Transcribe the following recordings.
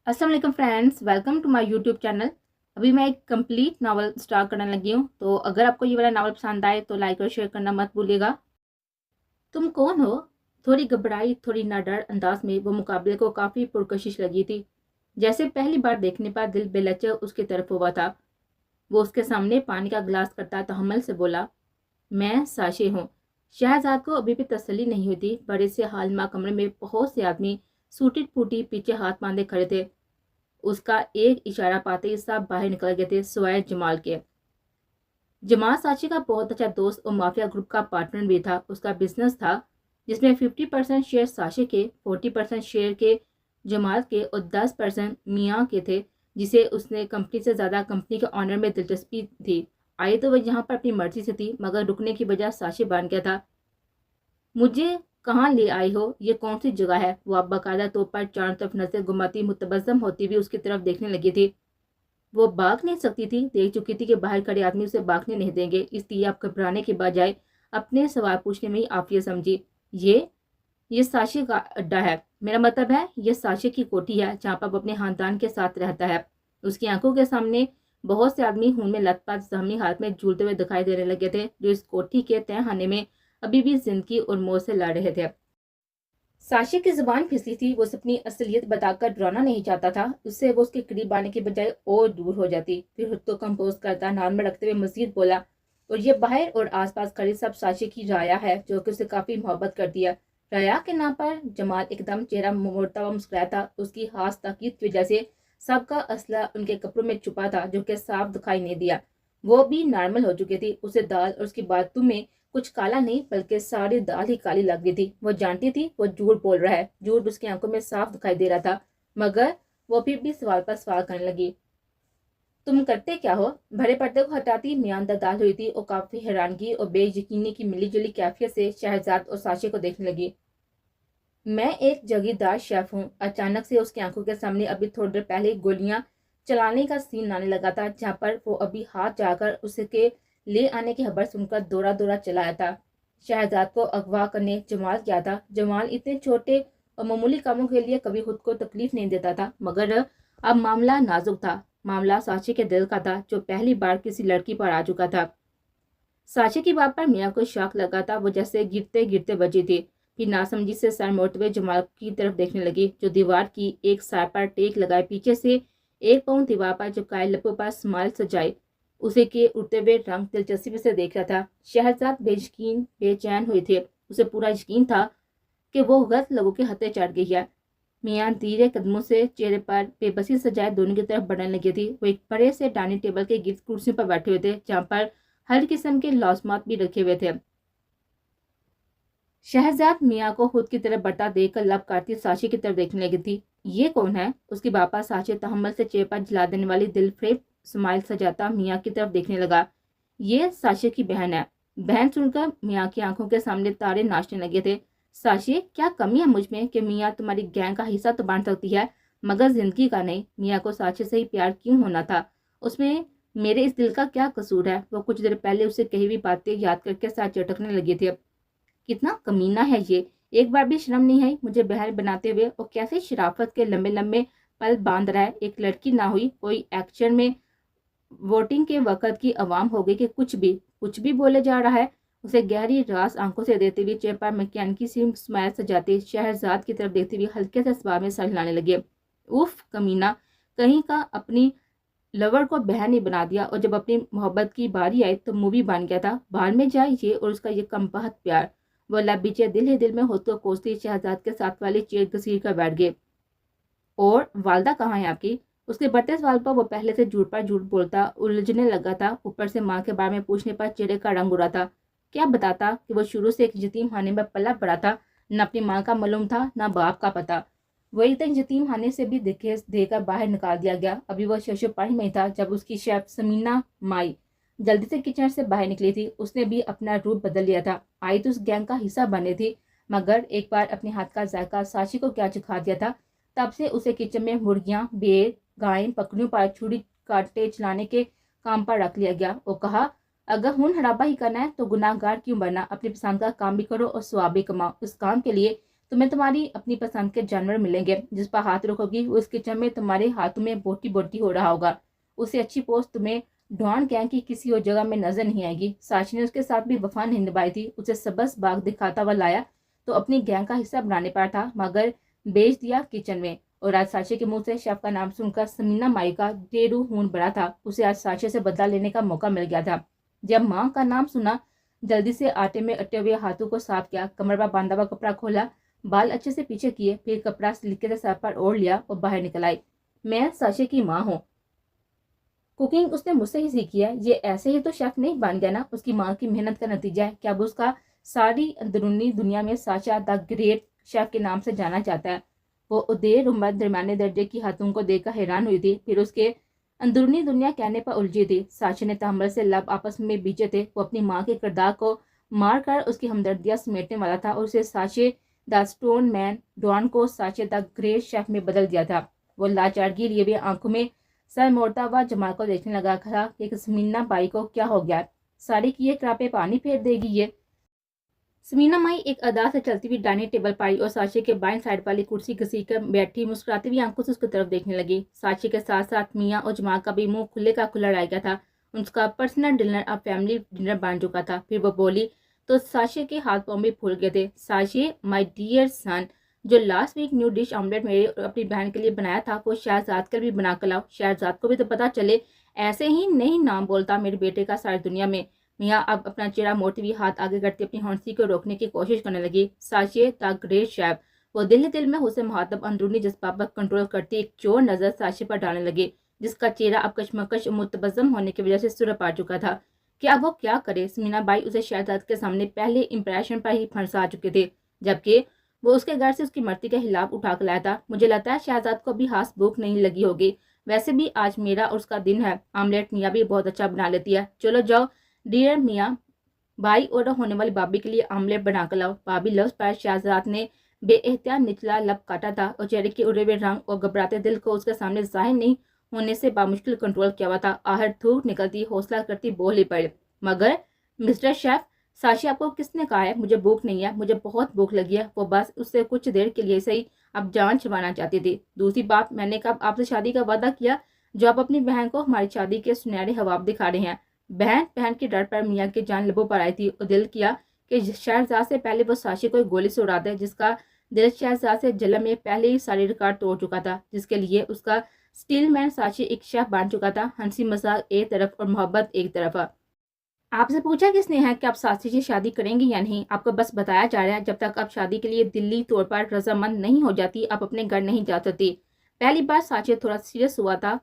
अस्सलाम वालेकुम friends, welcome to my YouTube channel. अभी मैं एक कंप्लीट नावल स्टार्ट करने लगी हूँ, तो अगर आपको ये वाला नावल पसंद आए तो लाइक और शेयर करना मत भूलिएगा। तुम कौन हो? थोड़ी घबराई, थोड़ी नाडर अंदाज में वो मुकाबले को काफ़ी पुरकशिश लगी थी। जैसे पहली बार देखने पर दिल बेलचे उसकी तरफ हुआ था। वो उसके सामने पानी का गिलास करता तहम्मुल से बोला, मैं साशे हूँ। शहजाद को अभी भी तसल्ली नहीं हुई थी। बड़े से हालमा कमरे में बहुत से आदमी सूटी फूटी पीछे हाथ बांधे खड़े थे। उसका एक इशारा पाते ही सब बाहर निकल गए थे सिवाय जमाल के। जमाल साची का बहुत अच्छा दोस्त और माफिया ग्रुप का पार्टनर भी था। उसका बिजनेस था जिसमें 50% शेयर साशे के, 40% शेयर के जमाल के और 10% मियाँ के थे, जिसे उसने कंपनी से ज़्यादा कंपनी के ऑनर में दिलचस्पी थी। आई तो वह यहाँ पर अपनी मर्जी से थी, मगर रुकने की वजह साशे बन गया था। मुझे कहाँ ले आई हो? ये कौन सी जगह है? वो अब बाकायदा तौर पर चारों तरफ नजर घुमाती मुतबस्सम होती हुई उसकी तरफ देखने लगी थी। वो भाग नहीं सकती थी, देख चुकी थी कि बाहर खड़े आदमी उसे भागने नहीं देंगे, इसलिए अब घबराने के बजाय अपने सवाल पूछने में ही आफियत समझी। ये साशे का अड्डा है। मेरा मतलब है ये साशे की कोठी है जहाँ पर वो अपने खानदान के साथ रहता है। उसकी आंखों के सामने बहुत से आदमी खून में लथपथ जख्मी हाथ में झूलते हुए दिखाई देने लगे थे, जो इस कोठी के तहखाने में अभी भी जिंदगी और मौत से लड़ रहे थे। साशे की जुबान फिसली थी। वो अपनी असलियत बताकर डराना नहीं चाहता था। उससे वो उसके करीब आने के बजाय और दूर हो जाती। फिर खुद को कंपोज करता नॉर्मल रखते हुए मजीद बोला, और ये बाहर और आसपास खड़ी सब साशे की राया है, जो कि उसे काफी मोहब्बत करती है। राया के नाम पर जमाल एकदम चेहरा मोड़ता हुआ मुस्कुराया था। उसकी खास ताकीद की वजह से सबका असला उनके कपड़ों में छुपा था, जो कि साफ दिखाई नहीं दिया। वो भी नॉर्मल हो चुकी थी। उसे दाल और उसकी बातों में कुछ काला नहीं बल्कि सारी दाल ही काली लग रही थी। वो जानती थी वो झूठ बोल रहा है। झूठ उसकी आंखों में साफ दिखाई दे रहा था, मगर वो फिर भी सवाल पर सवाल करने लगी। तुम करते क्या हो? भरे पर्दे को हटाती मियां दाल हुई थी और काफी हैरानगी और बेयकीनी की मिली जुली कैफियत से शहजाद और साशे को देखने लगी। मैं एक जागीरदार शेफ हूँ। अचानक से उसकी आंखों के सामने अभी थोड़ी देर पहले गोलियां चलाने का सीन आने लगा था, जहाँ पर वो अभी हाथ जाकर उसके ले आने की खबर सुनकर दौड़ा दौड़ा चला आया था। शहजाद को अगवा करने जमाल क्या था। जमाल इतने छोटे और मामूली कामों के लिए कभी खुद को तकलीफ नहीं देता था, मगर अब मामला नाजुक था। मामला साक्षी के दिल का था, जो पहली बार किसी लड़की पर आ चुका था। साशे की बात पर मियाँ को शौक लगा था। वो जैसे गिरते गिरते बची थी। फिर नासमझी से सर मोड़ते हुए जमाल की तरफ देखने लगी, जो दीवार की एक सार पर टेक लगाए पीछे से एक पाँव दीवार पर चिपकाए लपो पर स्माइल सजाए उसे के उड़ते हुए रंग दिलचस्पी से देख रहा था। शहजाद बेयकीन बेचैन हुए थे। उसे पूरा यकीन था कि वो गलत लोगों के हत्थे चढ़ गई है। मियाँ धीरे कदमों से चेहरे पर बेबसी सजाए दोनों की तरफ बढ़ने लगी थी। वो एक बड़े से डाइनिंग टेबल के गिर्द कुर्सियों पर बैठे हुए थे, जहाँ पर हर किस्म के लौसमात भी रखे हुए थे। शहजाद मियाँ को खुद की तरफ बढ़ता देखकर लब काटती साशी की तरफ देखने लगी थी। ये कौन है? उसकी बापा साशे तहम्मुल से चेहरे पर जला देने वाली दिलफरेब स्माइल सजाता मियाँ की तरफ देखने लगा। ये साशे की बहन है। बहन सुनकर मियाँ की आंखों के सामने तारे नाचने लगे थे। साशे, क्या कमी है मुझ में कि मियाँ तुम्हारी गैंग का हिस्सा तो बन सकती है, मगर जिंदगी का नहीं। मियाँ को साशे से ही प्यार क्यों होना था? उसमें मेरे इस दिल का क्या कसूर है? वो कुछ देर पहले उसे कही हुई बातें याद करके साथ चटकने लगी थी। कितना कमीना है ये! एक बार भी शर्म नहीं आई मुझे बहन बनाते हुए, और कैसे शराफत के लंबे लंबे पल बांध रहा है। एक लड़की ना हुई, कोई एक्शन में वोटिंग के वक्त की आवाम हो गई कि कुछ भी बोले जा रहा है। उसे गहरी रास आंखों से देते हुए चेहरे पर मैकेनिकी सी स्माइल सजाते शहजाद की तरफ देखते हुए हल्के से स्वभाव में सर हिलाने लगे। उफ कमीना कहीं का! अपनी लवर को बहन ही बना दिया, और जब अपनी मोहब्बत की बारी आई तो मूवी बन गया था। बाहर में जाए ये और उसका ये कमबख्त प्यार। वो लबीचे दिल ही दिल में होते कोसती शहजाद के साथ वाली चेयर घसीट कर बैठ गए। और वालदा कहाँ है आपकी? उसके बढ़ते सवाल पर वो पहले से झूठ पर झूठ बोलता उलझने लगा था। ऊपर से माँ के बारे में पूछने पर चेहरे का रंग उड़ा था। क्या बताता कि वो शुरू से एक यतीम खाने में पला पड़ा था। न अपनी माँ का मालूम था, न बाप का पता। वही तक यतीम खाने से भी देकर बाहर निकाल दिया गया। अभी वो शशो पानी में था जब उसकी शेफ समीना माई जल्दी से किचन से बाहर निकली थी। उसने भी अपना रूप बदल लिया था। आई तो उस गैंग का हिस्सा बने थी, मगर एक बार अपने हाथ का जायका साशी को क्या चखा दिया था, तब से उसे किचन में मुर्गियां, भेड़, गायें, बकरियों पर छुरी काटे चलाने के काम पर रख लिया गया। वो कहा, अगर खून हराबा ही करना है तो गुनाहगार क्यों बनना? अपनी पसंद का काम भी करो और सवाब भी कमाओ। उस काम के लिए तुम्हें तुम्हारी अपनी पसंद के जानवर मिलेंगे, जिस पर हाथ रखोगी उस किचन में तुम्हारे हाथों में बोटी बोटी हो रहा होगा। उससे अच्छी पोस्ट तुम्हें डॉन गैंग की किसी और जगह में नजर नहीं आएगी। साक्षी ने उसके साथ भी वफा नहीं निभाई थी। उसे सबस बाग दिखाता हुआ लाया तो अपनी गैंग का हिस्सा बनाने पर था, मगर बेच दिया किचन में। और आज साक्षी के मुंह से शेफ का नाम सुनकर समीना माई का टेरू खून भरा था। उसे आज साक्षी से बदला लेने का मौका मिल गया था। जब माँ का नाम सुना, जल्दी से आटे में अटे हुए हाथों को साफ किया, कमर पर बांधा हुआ कपड़ा खोला, बाल अच्छे से पीछे किए, फिर कपड़ा सलीके से सर पर ओढ़ लिया और बाहर निकल आई। मैं साक्षी की माँ हूँ, कुकिंग उसने मुझसे ही सीखी है। ये ऐसे ही तो शेफ नहीं बन गया ना, उसकी माँ की मेहनत का नतीजा है। क्या अब उसका सारी अंदरूनी दुनिया में साचा द ग्रेट शेफ के नाम से जाना जाता है। वो उदेर उम्र दरमियाने दर्जे की हाथों को देखकर हैरान हुई थी, फिर उसके अंदरूनी दुनिया कहने पर उलझी थी। साक्षी ने तहम्मुल से लब आपस में बीचे थे। वो अपनी माँ के किरदार को मार कर उसकी हमदर्दियाँ समेटने वाला था और उसे साचे द स्टोन मैन डॉन को साचे द ग्रेट शेफ में बदल दिया था। वो लाचारगी लिए हुए आंखों में सर मोड़ता हुआ जमाल को देखने लगा था कि समीना बाई को क्या हो गया, साड़ी की ये क्रापे पानी फेर देगी ये। समीना माई एक अदा से चलती हुई डाइनिंग टेबल पर आई और साक्षी के बाएं साइड वाली कुर्सी घसीट कर बैठी मुस्कुराती हुई आंखों से उसकी तरफ देखने लगी। साक्षी के साथ साथ मियाँ और जमाल का भी मुंह खुले का खुला रह गया था। उसका पर्सनल डिनर अब फैमिली डिनर बन चुका था। फिर वो बोली तो साक्षी के हाथ पाँव भी फूल गए थे। साक्षी माई डियर सन, जो last week new dish omelette मेरी और अपनी बहन के लिए बनाया था वो शहजाद के लिए भी बना कर लाओ। शहजाद को भी तो पता चले, ऐसे ही नहीं नाम बोलता मेरे बेटे का सारी दुनिया में। मियाँ अब अपना चेहरा मोड़ती हुई हाथ आगे करती अपनी हौंसी को रोकने की कोशिश करने लगी। साक्षी द ग्रेट शेफ, वो दिल ही दिल में उसे मुहातब अंदरूनी जज्बात पर कंट्रोल करती एक चोर नजर साक्षी पर डालने लगी, जिसका चेहरा अब कशमकश मुतबस्सम होने की वजह से सुरह पा चुका था कि अब वो क्या करे। समीना बाई उसे शहजाद के सामने पहले इंप्रेशन पर ही फंसा चुके थे, जबकि वो उसके घर से उसकी मर्जी के खिलाफ उठा कर लाया था। मुझे लगता है शहजाद को भी हाथ भूख नहीं लगी होगी। वैसे भी आज मेरा और उसका दिन है। आमलेट मियाँ भी बहुत अच्छा बना लेती है। चलो जाओ डियर मियाँ भाई और होने वाली भाभी के लिए आमलेट बना कर लाओ। भाभी लफ्ज पर शहजाद ने बेएहतियात निचला लब काटा था और चेहरे के उड़े हुए रंग और घबराते दिल को उसके सामने जाहिर नहीं होने से बामुश्किल कंट्रोल किया हुआ था। आहट थूक निकलती हौसला करती बोल ही पड़े, मगर मिस्टर शेफ, साक्षी आपको किसने कहा है मुझे भूख नहीं है? मुझे बहुत भूख लगी है। वो बस उससे कुछ देर के लिए सही अब जान छुड़वाना चाहती थी। दूसरी बात, मैंने कब आपसे शादी का वादा किया जो आप अपनी बहन को हमारी शादी के सुनहरे हवाब दिखा रहे हैं? बहन के डर पर मियाँ की जान लबों पर आई थी और दिल किया कि शहजाद से पहले वो साक्षी को गोली से उड़ा दे, जिसका दिल शहजाद से जलन में पहले ही सारी रिकॉर्ड तोड़ चुका था, जिसके लिए उसका स्टील मैन साक्षी एक शेफ बन चुका था। हंसी मजाक एक तरफ और मोहब्बत एक तरफ। आपसे पूछा किसने है कि आप साक्षी से शादी करेंगी या नहीं? आपको बस बताया जा रहा है जब तक आप शादी के लिए दिल्ली तौर पर रजामंद नहीं हो जाती आप अपने घर नहीं जा सकती। पहली बार साक्षी थोड़ा सीरियस हुआ था।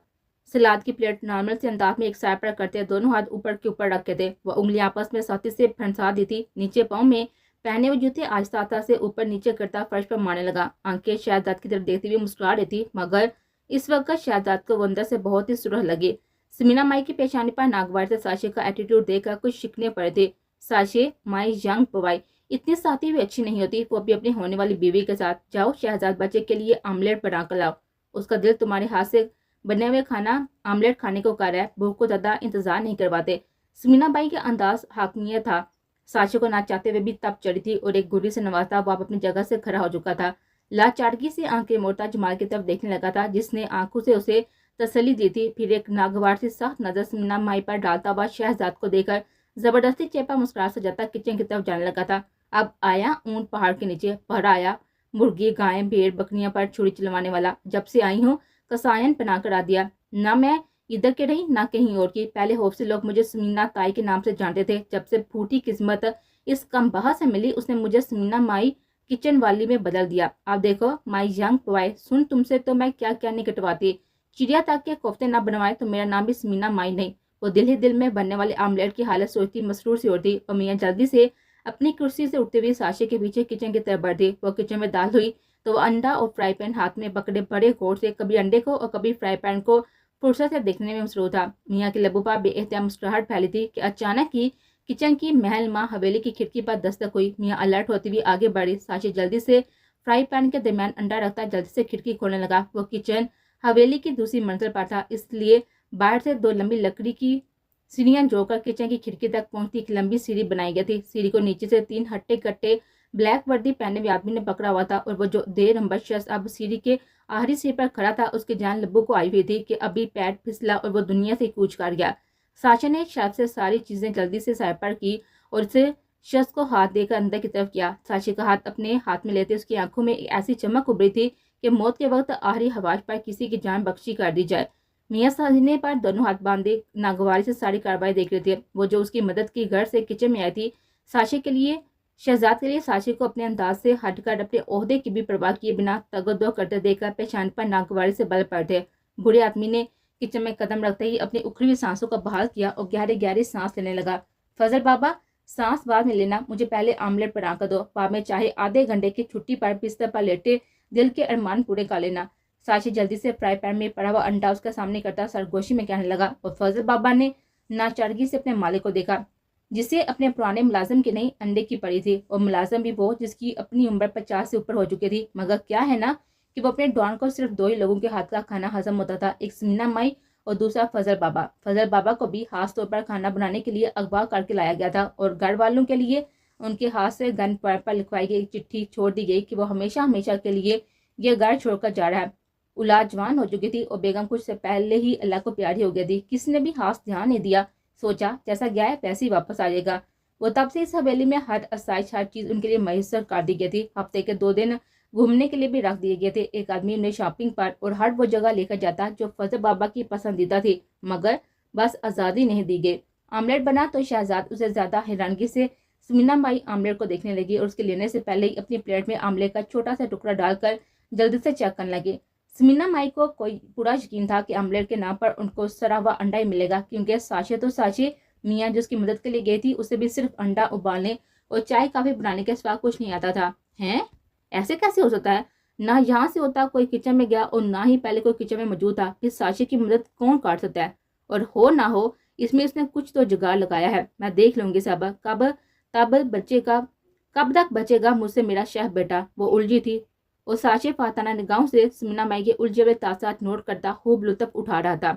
सलाद की प्लेट नॉर्मल से अंदाज में एक साइड पर करते दोनों हाथ ऊपर के ऊपर रखे थे। वह उंगलियां आपस में साथी से फंसा दी थी। नीचे पाँव में पहने हुए जूते आहिस्ता आहिस्ता से ऊपर नीचे करता फर्श पर मारने लगा। आंखें शहजाद की तरफ देखते हुए मुस्कुरा रही थी, मगर इस वक्त शहजाद को अंदर से बहुत ही सुरह लगी। समीना माई की पेशानी पर नागवार से साक्षी का एटीट्यूड देखकर कुछ शिकने पड़े थे। साक्षी माई यंग पवाई इतनी साथी भी अच्छी नहीं होती। वो भी अपनी होने वाली बीवी के साथ जाओ शहजाद बच्चे के लिए आमलेट बना कर लाओ। उसका दिल तुम्हारे हाथ से बने हुए खाना आमलेट खाने को कर रहा है, भूख को ज्यादा इंतजार नहीं करवाते। समीना बाई का अंदाज हाकमियत था। साक्षी को ना चाहते हुए भी तब चढ़ी थी और एक गुर्री से नवाजता वो अपनी जगह से खड़ा हो चुका था। लाचारगी से आंखें मोड़ता जमाल की तरफ देखने लगा था, जिसने आंखों से उसे तसल्ली दी थी। फिर एक नागवार से सख्त नजर समीना माई पर डालता हुआ शहजाद को देखकर जबरदस्ती चेपा मुस्कुराहट से जाता किचन की तरफ जाने लगा था। अब आया ऊंट पहाड़ के नीचे, पहर आया मुर्गी गायें भेड़ बकरियां पर छुरी चलवाने वाला। जब से आई हूँ कसायन बना कर आ दिया। ना मैं इधर के रही ना कहीं और की। पहले होप से लोग मुझे समीना ताई के नाम से जानते थे। जब से फूटी किस्मत इस कमबख्त से मिली, उसने मुझे समीना माई किचन वाली में बदल दिया। आप देखो माई यंग पवाई, सुन तुमसे तो मैं क्या क्या नहीं कटवाती। चिड़िया तक के कोफ्ते ना बनवाए तो मेरा नाम भी समीना माई नहीं। वो दिल ही दिल में बनने वाले आमलेट की हालत सोचती मसरूर सी होती और मियाँ जल्दी से अपनी कुर्सी से उठते हुए साक्षी के पीछे किचन की तरफ बढ़ती। वो किचन में दाल हुई तो वो अंडा और फ्राई पैन हाथ में पकड़े बड़े गौर से कभी अंडे को और कभी फ्राई पैन को फुर्सत से देखने में मसरूफ था। मियाँ के लबों पर बेएहतियात मुस्कुराहट फैली थी कि अचानक ही किचन की महल माँ हवेली की खिड़की पर दस्तक हुई। मियाँ अलर्ट होती हुई आगे बढ़ी। साक्षी जल्दी से फ्राई पैन के दरमियान अंडा रखता जल्दी से खिड़की खोलने लगा। वो किचन हवेली की दूसरी मंजिल पर था, इसलिए बाहर से दो लंबी लकड़ी की सीढ़ियां जोड़कर किचन की खिड़की तक पहुंचती एक लंबी सीढ़ी बनाई गई थी। सीढ़ी को नीचे से 3 हट्टे कट्टे ब्लैक वर्दी पहने हुए आदमी ने पकड़ा हुआ था और वो जो देर नंबर शख्स अब सीढ़ी के आखिरी सीट पर खड़ा था, उसकी जान लब्बू को आई हुई थी कि अभी पैर फिसला और वो दुनिया से कूच कर गया। साशा ने शायद से सारी चीजें जल्दी से सर पर की और उसे शख्स को हाथ देकर अंदर की तरफ किया। साशा का हाथ अपने हाथ में लेते उसकी आंखों में एक ऐसी चमक उभरी थी कि मौत के वक्त आखिरी हवाज पर किसी की जान बख्शी कर दी जाए। मियाँ सीने पर दोनों हाथ बांधे नागवारी से सारी कार्रवाई देख रहे थे। वो जो उसकी मदद की घर से किचन में आई थी, साशे के लिए शहजाद के लिए साशे को अपने अंदाज से हटकर अपने ओहदे की भी परवाह किए बिना तगदो करते देखकर पेशान पर नागवारी से बल पड़े। बूढ़े आदमी ने किचन में कदम रखते ही अपनी उखड़ी हुई सांसों को बहाल किया और गहरी गहरी सांस लेने लगा। फजल बाबा, सांस बाद में लेना, मुझे पहले आमलेट बना कर दो। बाद में चाहे आधे घंटे की छुट्टी पर बिस्तर पर लेटे दिल के अरमान पूरे कर लेना। साशे जल्दी से फ्राई पैन में पड़ा हुआ अंडा उसके सामने करता सरगोशी में कहने लगा और फजल बाबा ने नाचारगी से अपने मालिक को देखा, जिसे अपने पुराने मुलाजिम की नहीं अंडे की पड़ी थी, और मुलाजिम भी वो जिसकी अपनी उम्र 50 से ऊपर हो चुकी थी। मगर क्या है ना कि वो अपने डॉन को सिर्फ 2 ही लोगों के हाथ का खाना हजम होता था, एक समीना माई और दूसरा फजल बाबा। फजल बाबा को भी खास तौर पर खाना बनाने के लिए अगवा करके लाया गया था और घर वालों के लिए उनके हाथ से गन पर लिखवाई गई चिट्ठी छोड़ दी गई कि वो हमेशा हमेशा के लिए ये घर छोड़कर जा रहा है। औलाद जवान हो चुकी थी और बेगम कुछ से पहले ही अल्लाह को प्यारी हो गई थी। किसी ने भी खास ध्यान नहीं दिया, सोचा जैसा गया है वैसे ही वापस आ जाएगा। वो तब से इस हवेली में हर आसाइश हर चीज उनके लिए मैसर कर दी गई थी। हफ्ते के 2 दिन घूमने के लिए भी रख दिए गए थे। एक आदमी उन्हें शॉपिंग पर और हर वो जगह लेकर जाता जो फजल बाबा की पसंदीदा थी, मगर बस आज़ादी नहीं दी गई। आमलेट बना तो शहजाद उसे ज्यादा हैरानगी से समीना माई आमलेट को देखने लगी और उसके लेने से पहले ही अपनी प्लेट में आमलेट का छोटा सा टुकड़ा डालकर जल्दी से चेक करने लगे। समीना माई को कोई पूरा यकीन था कि आमलेट के नाम पर उनको सड़ा हुआ अंडा ही मिलेगा, क्योंकि साशे तो साशे मियाँ जो उसकी मदद के लिए गई थी उसे भी सिर्फ अंडा उबालने और चाय काफी बनाने के सिवा कुछ नहीं आता था। हैं, ऐसे कैसे हो सकता है? ना यहाँ से होता कोई किचन में गया और ना ही पहले कोई किचन में मौजूद था, फिर साशे की मदद कौन कर सकता है? और हो ना हो इसमें इसने कुछ तो जुगाड़ लगाया है। मैं देख लूंगी साहबा, कब तक बचेगा मुझसे मेरा शेफ बेटा। वो उलझी थी और साशे फाताना निगाहों से समीना माई के उलझे हुए तासात नोट करता खूब लुत्फ उठा रहा था।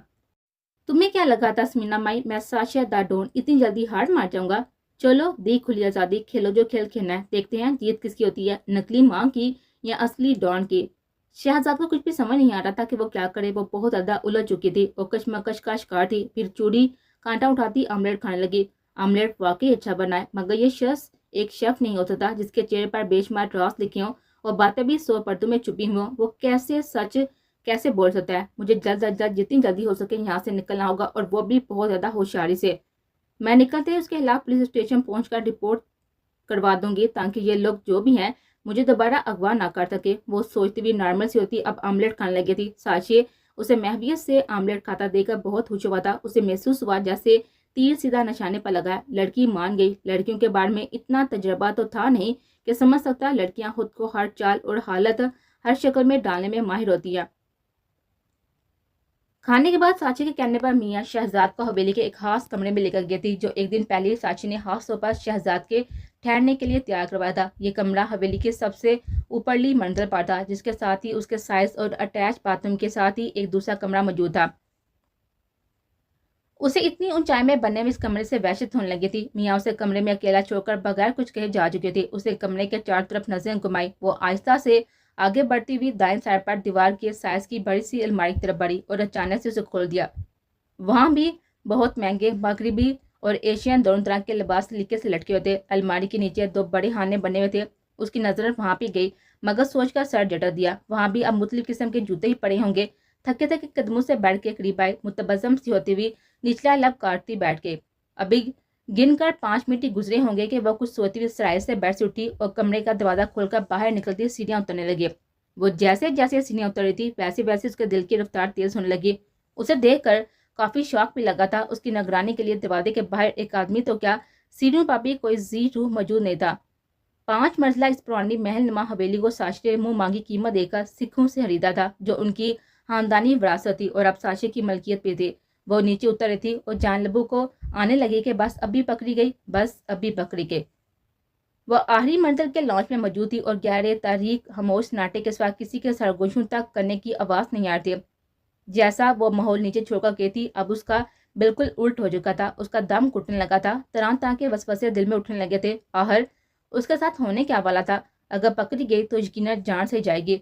तुम्हें क्या लगा था समीना माई, मैं साशा दा डॉन इतनी जल्दी हार मार जाऊंगा? चलो दी खुली आजादी, खेलो जो खेल खेलना है, देखते हैं जीत किसकी होती है, नकली माँ की या असली डॉन की। शहजाद को कुछ भी समझ नहीं आ रहा था कि वो क्या करे। वो बहुत ज्यादा उलझ चुकी थी और कशमकश का शिकार थी। फिर चूड़ी कांटा उठाती आमलेट खाने लगी। आमलेट वाकई अच्छा बना है, मगर ये शख्स एक शेफ नहीं हो सकता जिसके चेहरे पर बेशुमार राज लिखे हों और बातें भी 100 पर्दों में छुपी हुई। वो कैसे सच कैसे बोल सकता है? मुझे जल्द जितनी जल्दी हो सके यहाँ से निकलना होगा, और वो भी बहुत ज्यादा होशियारी से। मैं निकलते ही उसके खिलाफ पुलिस स्टेशन पहुंचकर रिपोर्ट करवा दूंगी, ताकि ये लोग जो भी हैं मुझे दोबारा अगवा ना कर सके। वो सोचती भी नॉर्मल सी होती, अब आमलेट खाने लगी थी। साशे उसे महवियत से आमलेट खाता देखकर बहुत खुश हुआ था। उसे महसूस हुआ जैसे तीर सीधा निशाने पर लगा। लड़की मान गई। लड़कियों के बारे में इतना तजर्बा तो था नहीं कि समझ सकता लड़कियां खुद को हर चाल और हालत हर शक्ल में डालने में माहिर होती है। खाने के बाद साची के कहने पर मियाँ शहजाद को हवेली के एक खास कमरे में लेकर गई थी, जो एक दिन पहले साची ने खास तौर पर शहजाद के ठहरने के लिए तैयार करवाया था। ये कमरा हवेली के सबसे ऊपरली मंजिल पर था, जिसके साथ ही उसके साइज और अटैच बाथरूम के साथ ही एक दूसरा कमरा मौजूद था। उसे इतनी ऊंचाई में बनने में इस कमरे से वहशत होने लगी थी। मियाँ उसे कमरे में अकेला छोड़कर बगैर कुछ कहे जा चुके थे। उसे कमरे के चारों तरफ नजरें घुमाई। वो आहिस्ता से आगे बढ़ती हुई दाएं साइड पर दीवार के साइज की बड़ी सी अलमारी की तरफ बढ़ी और अचानक से उसे खोल दिया। वहां भी बहुत महंगे मगरबी और एशियन दोनों तरह के लिबास लीके से लटके हुए थे। अलमारी के नीचे 2 बड़े खाने बने हुए थे। उसकी नजर वहां भी गई, मगर सोचकर सर झटक दिया। वहां भी अब मुख्तलिफ किस्म के जूते ही पड़े होंगे। थके थके कदमों से बैठ के करीब आए। मुतबस्सम सी होती हुई निचला लब काटती बैठ के। अभी गिनकर 5 मिनट ही गुजरे होंगे कि वह कुछ सोती हुई सराय से बैठ से उठी और कमरे का दरवाजा खोलकर बाहर निकलती सीढ़ियां उतरने लगे। वो जैसे जैसे सीढ़ियां उतर रही थी वैसे वैसे उसके दिल की रफ्तार तेज होने लगी। उसे देखकर काफी शौक भी लगा था। उसकी निगरानी के लिए दरवाजे के बाहर एक आदमी तो क्या, सीढ़ियों पर भी कोई जी रूह मौजूद नहीं था। 5 मंजिला इस पुरानी महल नुमा हवेली को साशे मुंह मांगी कीमत देकर सिखों से खरीदा था, जो उनकी खानदानी विरासत थी और अब साशे की मलकियत पे थे। वो नीचे उतर रही थी और जानलबू को आने लगी कि बस अभी पकड़ी गई, बस अभी पकड़ी गई। वह आखिरी मंजिल के लॉन्च में मौजूद थी और गहरे तारीख खामोश सन्नाटे के सिवा किसी के सरगोशों तक करने की आवाज नहीं आ रही थी। जैसा वो माहौल नीचे छोड़कर गई थी, अब उसका बिल्कुल उल्ट हो चुका था। उसका दम घुटने लगा था। तरह तरह के वसवसे दिल में उठने लगे थे। आहर اس کے ساتھ ہونے کیا والا تھا؟ اگر پکڑی گئی تو یقیناً جان سے جائے گی۔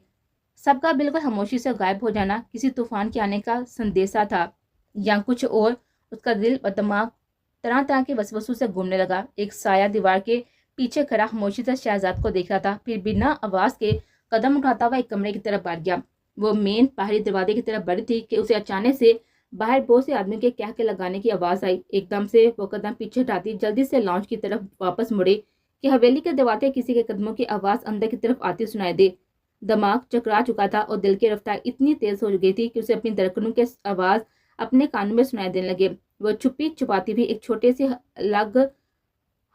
سب کا بالکل خاموشی سے غائب ہو جانا کسی طوفان کے آنے کا سندیسہ تھا یا کچھ اور؟ اس کا دل اور دماغ طرح طرح کے وسوسوں سے گھومنے لگا۔ ایک سایہ دیوار کے پیچھے کھڑا خاموشی سے شہزاد کو دیکھ رہا تھا، پھر بنا آواز کے قدم اٹھاتا ہوا ایک کمرے کی طرف بڑھ گیا۔ وہ مین باہری دروازے کی طرف بڑھی تھی کہ اسے اچانک سے باہر بہت سے آدمی کے کہہ کے لگانے کی آواز آئی۔ ایک دم سے وہ قدم پیچھے ہٹاتی جلدی سے لانچ کی طرف واپس مڑی کہ حویلی کے دروازے کسی کے قدموں کی آواز اندر کی طرف آتی سنائی دے۔ دماغ چکرا چکا تھا اور دل کی رفتار اتنی تیز ہو گئی تھی کہ اسے اپنی دھڑکنوں کے آواز اپنے کانوں میں سنائی دینے لگے۔ وہ چھپی چھپاتی بھی ایک چھوٹے سے الگ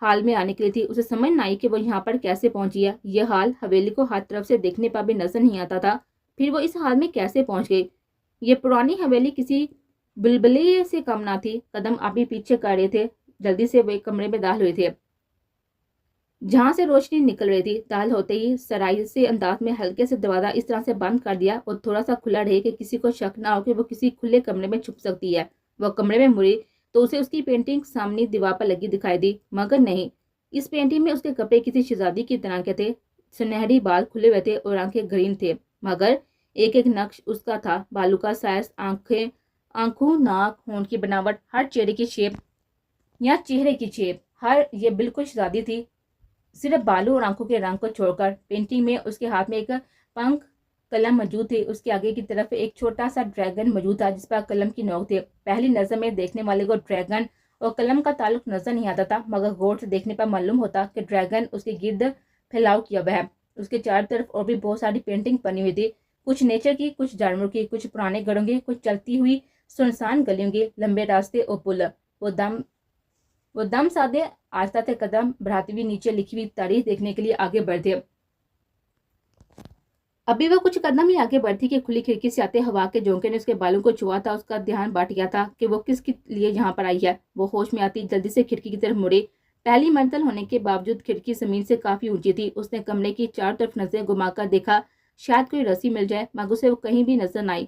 حال میں آنے کے لیے تھی۔ اسے سمجھ نہ آئی کہ وہ یہاں پر کیسے پہنچی ہے۔ یہ حال حویلی کو ہر طرف سے دیکھنے پر بھی نظر نہیں آتا تھا، پھر وہ اس حال میں کیسے پہنچ گئی؟ یہ پرانی حویلی کسی بلبلے سے کم نہ تھی۔ قدم ابھی پیچھے کر رہے تھے، جلدی سے وہ ایک کمرے میں داخل ہوئے تھے جہاں سے روشنی نکل رہی تھی۔ داخل ہوتے ہی سرائی سے انداز میں ہلکے سے دروازہ اس طرح سے بند کر دیا اور تھوڑا سا کھلا رہے کہ کسی کو شک نہ ہو کہ وہ کسی کھلے کمرے میں چھپ سکتی ہے۔ وہ کمرے میں مڑی تو اسے اس کی پینٹنگ سامنے دیوار پر لگی دکھائی دی، مگر نہیں، اس پینٹنگ میں اس کے کپڑے کسی شہزادی کی طرح کے تھے۔ سنہری بال کھلے ہوئے تھے اور آنکھیں گرین تھے، مگر ایک ایک نقش اس کا تھا۔ بالوں کا سائز، آنکھوں، ناک، ہونٹ کی بناوٹ، ہر چہرے کی شیپ یا چہرے کی شیپ، ہر یہ بالکل شہزادی تھی، صرف بالوں اور آنکھوں کے رنگ کو چھوڑ کر۔ پینٹنگ میں اس کے ہاتھ میں ایک پنکھ قلم موجود تھی، اس کے آگے کی طرف ایک چھوٹا سا ڈریگن موجود تھا جس پر قلم کی نوک تھی۔ پہلی نظر میں دیکھنے والے کو ڈریگن اور قلم کا تعلق نظر نہیں آتا تھا، مگر غور سے دیکھنے پر معلوم ہوتا کہ ڈریگن اس کے گرد پھیلاؤ کیا ہوا ہے۔ اس کے چاروں طرف اور بھی بہت ساری پینٹنگ بنی ہوئی تھی، کچھ نیچر کی، کچھ جانوروں کی، کچھ پرانے گھروں کی، کچھ چلتی ہوئی سنسان گلیوں کی، لمبے راستے اور پل۔ وہ دم سادے آہستہ سے قدم بڑھاتے ہوئے نیچے لکھی ہوئی تاریخ دیکھنے کے لیے آگے بڑھتے۔ ابھی وہ کچھ قدم ہی آگے بڑھتی کہ کھلی کھڑکی سے آتے ہوا کے جھونکے نے اس کے بالوں کو چھوا تھا۔ اس کا دھیان بٹ گیا تھا کہ وہ کس کے لیے یہاں پر آئی ہے۔ وہ ہوش میں آتی جلدی سے کھڑکی کی طرف مڑی۔ پہلی منزل ہونے کے باوجود کھڑکی زمین سے کافی اونچی تھی۔ اس نے کمرے کی چاروں طرف نظریں گھما کر دیکھا، شاید کوئی رسی مل جائے، مگر اسے وہ کہیں بھی نظر نہ آئی۔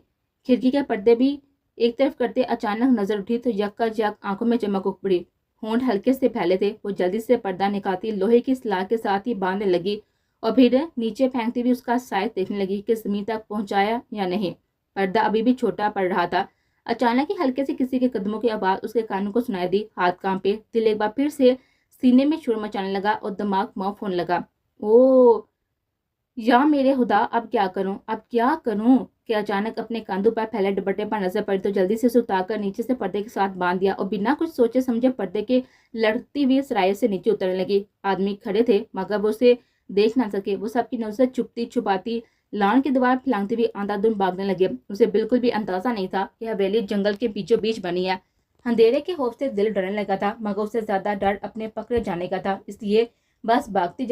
کھڑکی کے پردے بھی ایک طرف کرتے اچانک نظر اٹھی تو یک آنکھوں میں چمک اٹھ پڑی۔ ہونٹ ہلکے سے پھیلے تھے۔ وہ جلدی سے پردہ نکالتی لوہے کی سلاخ کے ساتھ ہی باندھنے لگی اور پھر نیچے پھینکتی ہوئی اس کا سائز دیکھنے لگی کہ زمین تک پہنچایا یا نہیں۔ پردہ ابھی بھی چھوٹا پڑ رہا تھا۔ اچانک ہی ہلکے سے کسی کے قدموں کی آواز اس کے کانوں کو سنائی دی۔ ہاتھ کانپے، دل ایک بار پھر سے سینے میں شور مچانے لگا اور دماغ معاف ہونے لگا۔ او یا میرے خدا، اب کیا کروں کہ اچانک اپنے کاندھوں پر پھیلے دوپٹے پر نظر پڑی تو جلدی سے اسے اتار کر نیچے سے پردے کے ساتھ باندھ دیا اور بنا کچھ سوچے سمجھے پردے کے لڑکتی ہوئی سرائے سے نیچے اترنے لگی۔ آدمی کھڑے تھے مگر وہ اسے دیکھ نہ سکے۔ وہ سب کی نظر چھپتی چھپاتی لان کی دیوار پھلانگتے ہوئے آندھا دھند بھاگنے لگے۔ اسے بالکل بھی اندازہ نہیں تھا کہ حویلی جنگل کے بیچوں بیچ بنی ہے۔ اندھیرے کے خوف سے دل ڈرنے لگا تھا، مگر اس سے زیادہ ڈر اپنے پکڑے جانے کا تھا، اس لیے بس بھاگتی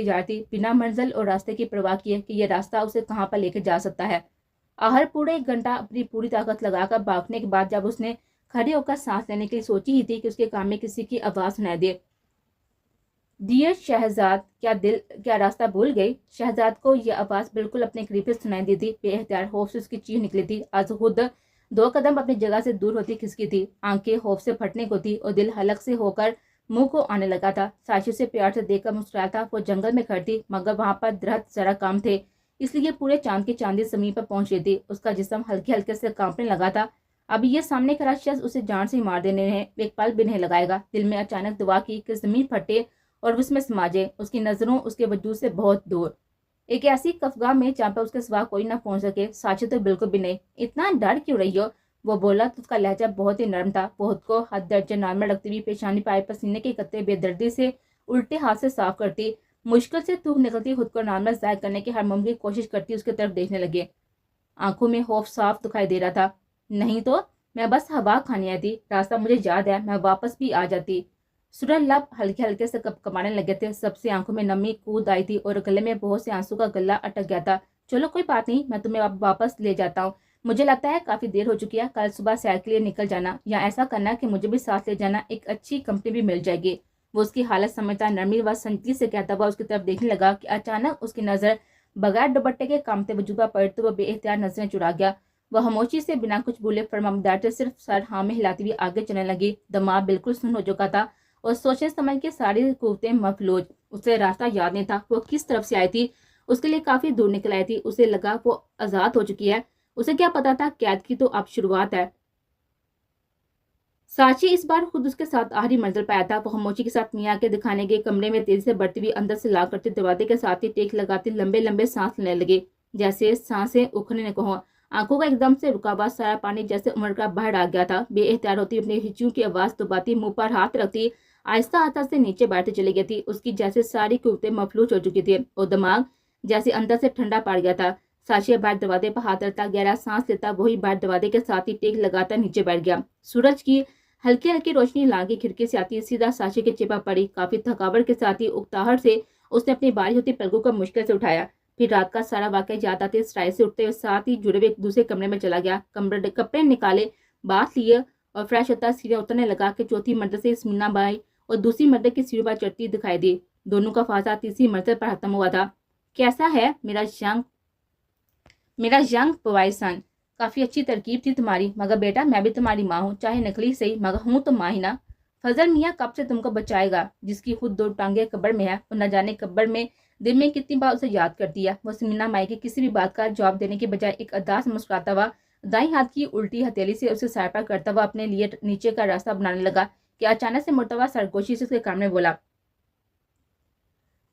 جاتی بنا منزل اور راستے کی پرواہ کیے کہ یہ راستہ اسے کہاں پر لے کے جا سکتا ہے۔ آخر پورے ایک گھنٹہ اپنی پوری طاقت لگا کر بھاگنے کے بعد جب اس نے کھڑے ہو کر سانس لینے کے لیے سوچی ہی تھی کہ اس کے کان میں کسی کی آواز سنائی دے، ڈیئر شہزاد، کیا راستہ بھول گئی؟ شہزاد کو یہ آواز بالکل اپنے قریب سے سنائی دی تھی۔ بے اختیار خوف سے اس کی چیخ نکلی تھی۔ آج خود 2 قدم اپنی جگہ سے دور ہوتی کھسکی تھی، آنکھیں خوف سے پھٹنے کو تھی اور دل حلق سے ہو کر منہ کو آنے لگا تھا۔ ساشی سے پیار سے دیکھ کر مسکرایا تھا۔ وہ جنگل میں کھڑی تھی مگر وہاں پر درخت ذرا کم تھے، اس لیے پورے چاند کی چاندی زمین پر پہنچ رہی تھی۔ اس کا جسم ہلکے ہلکے سے کانپنے لگا تھا۔ اب یہ سامنے کھڑا شخص اسے جان سے مار دینے ہے، ایک پل بھی نہیں لگائے گا۔ دل میں اچانک دعا کی کہ زمین پھٹے اور اس میں سما جائے، اس کی نظروں اس کے وجود سے بہت دور، ایک ایسی کفگاہ میں جہاں پر اس کے سوا کوئی نہ پہنچ سکے۔ ساشی تو بالکل بھی نہیں۔ اتنا ڈر کیوں رہی ہو؟ وہ بولا تو اس کا لہجہ بہت ہی نرم تھا۔ بہت کو حد درجے نارمل رکھتی ہوئی پیشانی پائے پسینے کے قطرے بے دردی سے الٹے ہاتھ سے صاف کرتی، مشکل سے تھوک نکلتی خود کو نارمل ظاہر کرنے کی ہر ممکن کوشش کرتی اس کی طرف دیکھنے لگے۔ آنکھوں میں خوف صاف دکھائی دے رہا تھا۔ نہیں تو میں بس ہوا کھانے آئی تھی، راستہ مجھے یاد ہے، میں واپس بھی آ جاتی۔ سرن لب ہلکے ہلکے سے کپکپانے لگے تھے، سب سے آنکھوں میں نمی کود آئی تھی اور گلے میں بہت سے آنسو کا گلہ اٹک گیا تھا۔ چلو کوئی بات نہیں، میں تمہیں واپس لے جاتا ہوں، مجھے لگتا ہے کافی دیر ہو چکی ہے، کل صبح سیر کے لیے نکل جانا، یا ایسا کرنا کہ مجھے بھی ساتھ لے جانا، ایک اچھی کمپنی بھی مل جائے گی۔ وہ اس کی حالت سمجھتا نرمی و سنجیدگی سے کہتا ہوا اس کی طرف دیکھنے لگا کہ اچانک اس کی نظر بغیر دوپٹے کے کامتے وجود پر پڑی تو وہ بے اختیار نظریں چرا گیا۔ وہ خاموشی سے بنا کچھ بولے فرمانبرداری سے صرف سر ہاں میں ہلاتی ہوئی آگے چلنے لگی۔ دماغ بالکل سن ہو چکا تھا اور سوچنے سمجھ کے ساری قوتیں مفلوج۔ اسے راستہ یاد نہیں تھا، وہ کس طرف سے آئی تھی، اس کے لیے کافی دور نکل آئی تھی۔ اسے لگا وہ آزاد ہو چکی ہے، اسے کیا پتا تھا قید کی تو اب شروعات ہے۔ ساچی اس بار خود اس کے ساتھ آخری منزل پہ آیا تھا۔ وہ خاموشی کے ساتھ میاں کے دکھانے گئے کمرے میں تیزی سے بڑھتی ہوئی اندر سے لا کرتے دروازے کے ساتھ ہی ٹیک لگاتے لمبے لمبے سانس لینے لگے، جیسے سانسیں اکھڑنے کو ہوں۔ آنکھوں کا ایک دم سے رکا ہوا سارا پانی جیسے عمر کا باہر آ گیا تھا۔ بے اختیار ہوتی اپنی ہچیوں کی آواز دباتی، منہ پر ہاتھ رکھتی، آہستہ آہستہ سے نیچے بیٹھتے چلی گئی تھی۔ اس کی جیسے ساری قوتیں مفلوج ہو چکی تھی اور دماغ جیسے اندر سے ٹھنڈا پڑ گیا تھا۔ ساشی باہر دروازے پر ہاتھ رکھتا، گہرا سانس لیتا، وہی باہر دروازے کے ساتھ ہی ٹیک لگاتا نیچے بیٹھ گیا۔ سورج کی ہلکی ہلکی روشنی لان کی کھڑکی سے آتی سیدھا ساشی کے چپا پڑی۔ کافی تھکاوٹ کے ساتھ ہی اکتاہٹ سے اس نے اپنی باری ہوتی پلکوں کو مشکل سے اٹھایا، پھر رات کا سارا واقعہ یاد آتے سرائے سے اٹھتے ہوئے ساتھ ہی جڑے ہوئے ایک دوسرے کمرے میں چلا گیا۔ کپڑے نکالے، باتھ لیے اور فریش ہوتا سیڑھیاں اترنے لگا کہ چوتھی منزل سے سمینا بائی اور دوسری منزل کی سیڑھیوں پر چڑھتی دکھائی دی۔ دونوں کا فاصلہ تیسری منزل پر ختم ہوا تھا۔ کیسا ہے میرا ینگ بوائے سن؟ کافی اچھی ترکیب تھی تمہاری، مگر بیٹا میں بھی تمہاری ماں ہوں، چاہے نکلی صحیح مگر ہوں تو ماں ہی نا۔ فضل میاں کب سے تم کو بچائے گا؟ جس کی خود 2 ٹانگیں قبر میں ہے، اور نہ جانے قبر میں دن میں کتنی بار اسے یاد کرتی ہے۔ وہ سمینا مائی کی کسی بھی بات کا جواب دینے کے بجائے ایک اداس مسکراتا ہوا دائیں ہاتھ کی الٹی ہتھیلی سے اسے سر پر کرتا ہوا اپنے لیے نیچے کا راستہ بنانے لگا کہ اچانک سے مرتا ہوا سرگوشی سے اس کے کان میں بولا،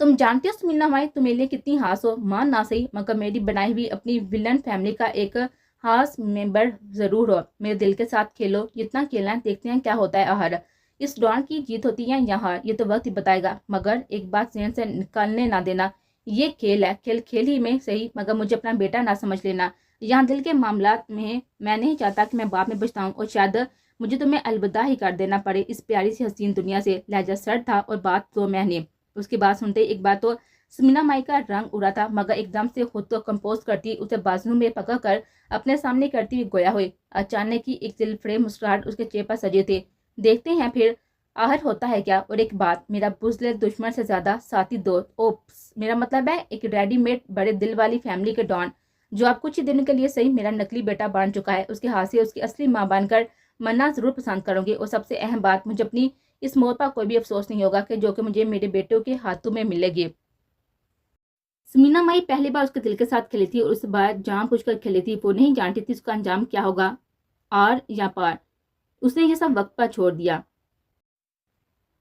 تم جانتے ہو سمینا مائی تم میرے لیے کتنی خاص ہو، ماں نہ صحیح مگر میری بنائی ہوئی اپنی ولن فیملی کا ایک خاص ممبر ضرور ہو۔ میرے دل کے ساتھ کھیلو، جتنا کھیلنا ہے، دیکھتے ہیں کیا ہوتا ہے۔ آخر اس ڈان کی جیت ہوتی ہے یا ہار، یہ تو وقت ہی بتائے گا، مگر ایک بات ذہن سے نکالنے نہ دینا، یہ کھیل ہے، کھیل ہی میں صحیح مگر مجھے اپنا بیٹا نہ سمجھ لینا۔ یہاں دل کے معاملات میں نہیں چاہتا کہ میں بعد میں پچھتاؤں اور شاید مجھے تمہیں الوداع ہی کر دینا پڑے اس پیاری سی حسین دنیا سے۔ لہجہ سرد تھا اور بات تو میں نے اس کی بات سنتے ایک بار تو سمینا مائی کا رنگ اڑا تھا، مگر ایک دم سے خود کو کمپوز کرتی اسے بازو میں پکڑ کر اپنے سامنے کرتی ہوئی گویا ہوئی۔ اچانک کی ایک دل فریب مسکراہٹ اس کے چہرے پر سجے تھے۔ دیکھتے ہیں پھر آخر ہوتا ہے کیا۔ اور ایک بات، میرا بزدل دشمن سے زیادہ ساتھی دوست، اوپس میرا مطلب ہے ایک ریڈی میڈ بڑے دل والی فیملی کے ڈان، جو آپ کچھ ہی دن کے لیے صحیح میرا نکلی بیٹا بن چکا ہے، اس کے ہاتھ سے اس کی اصلی ماں بن کر مرنا ضرور پسند کروں گی۔ اور سب سے اہم بات، مجھے اپنی اس موت پر کوئی بھی افسوس نہیں ہوگا کہ جو کہ مجھے میرے بیٹوں کے ہاتھوں میں ملے گی۔ سمینا مائی پہلی بار اس کے دل کے ساتھ کھیلی تھی اور اس بار جان بوجھ کر کھیلی تھی۔ وہ نہیں جانتی تھی اس کا انجام کیا ہوگا، آر یا پار۔ اس نے یہ سب وقت پر چھوڑ دیا۔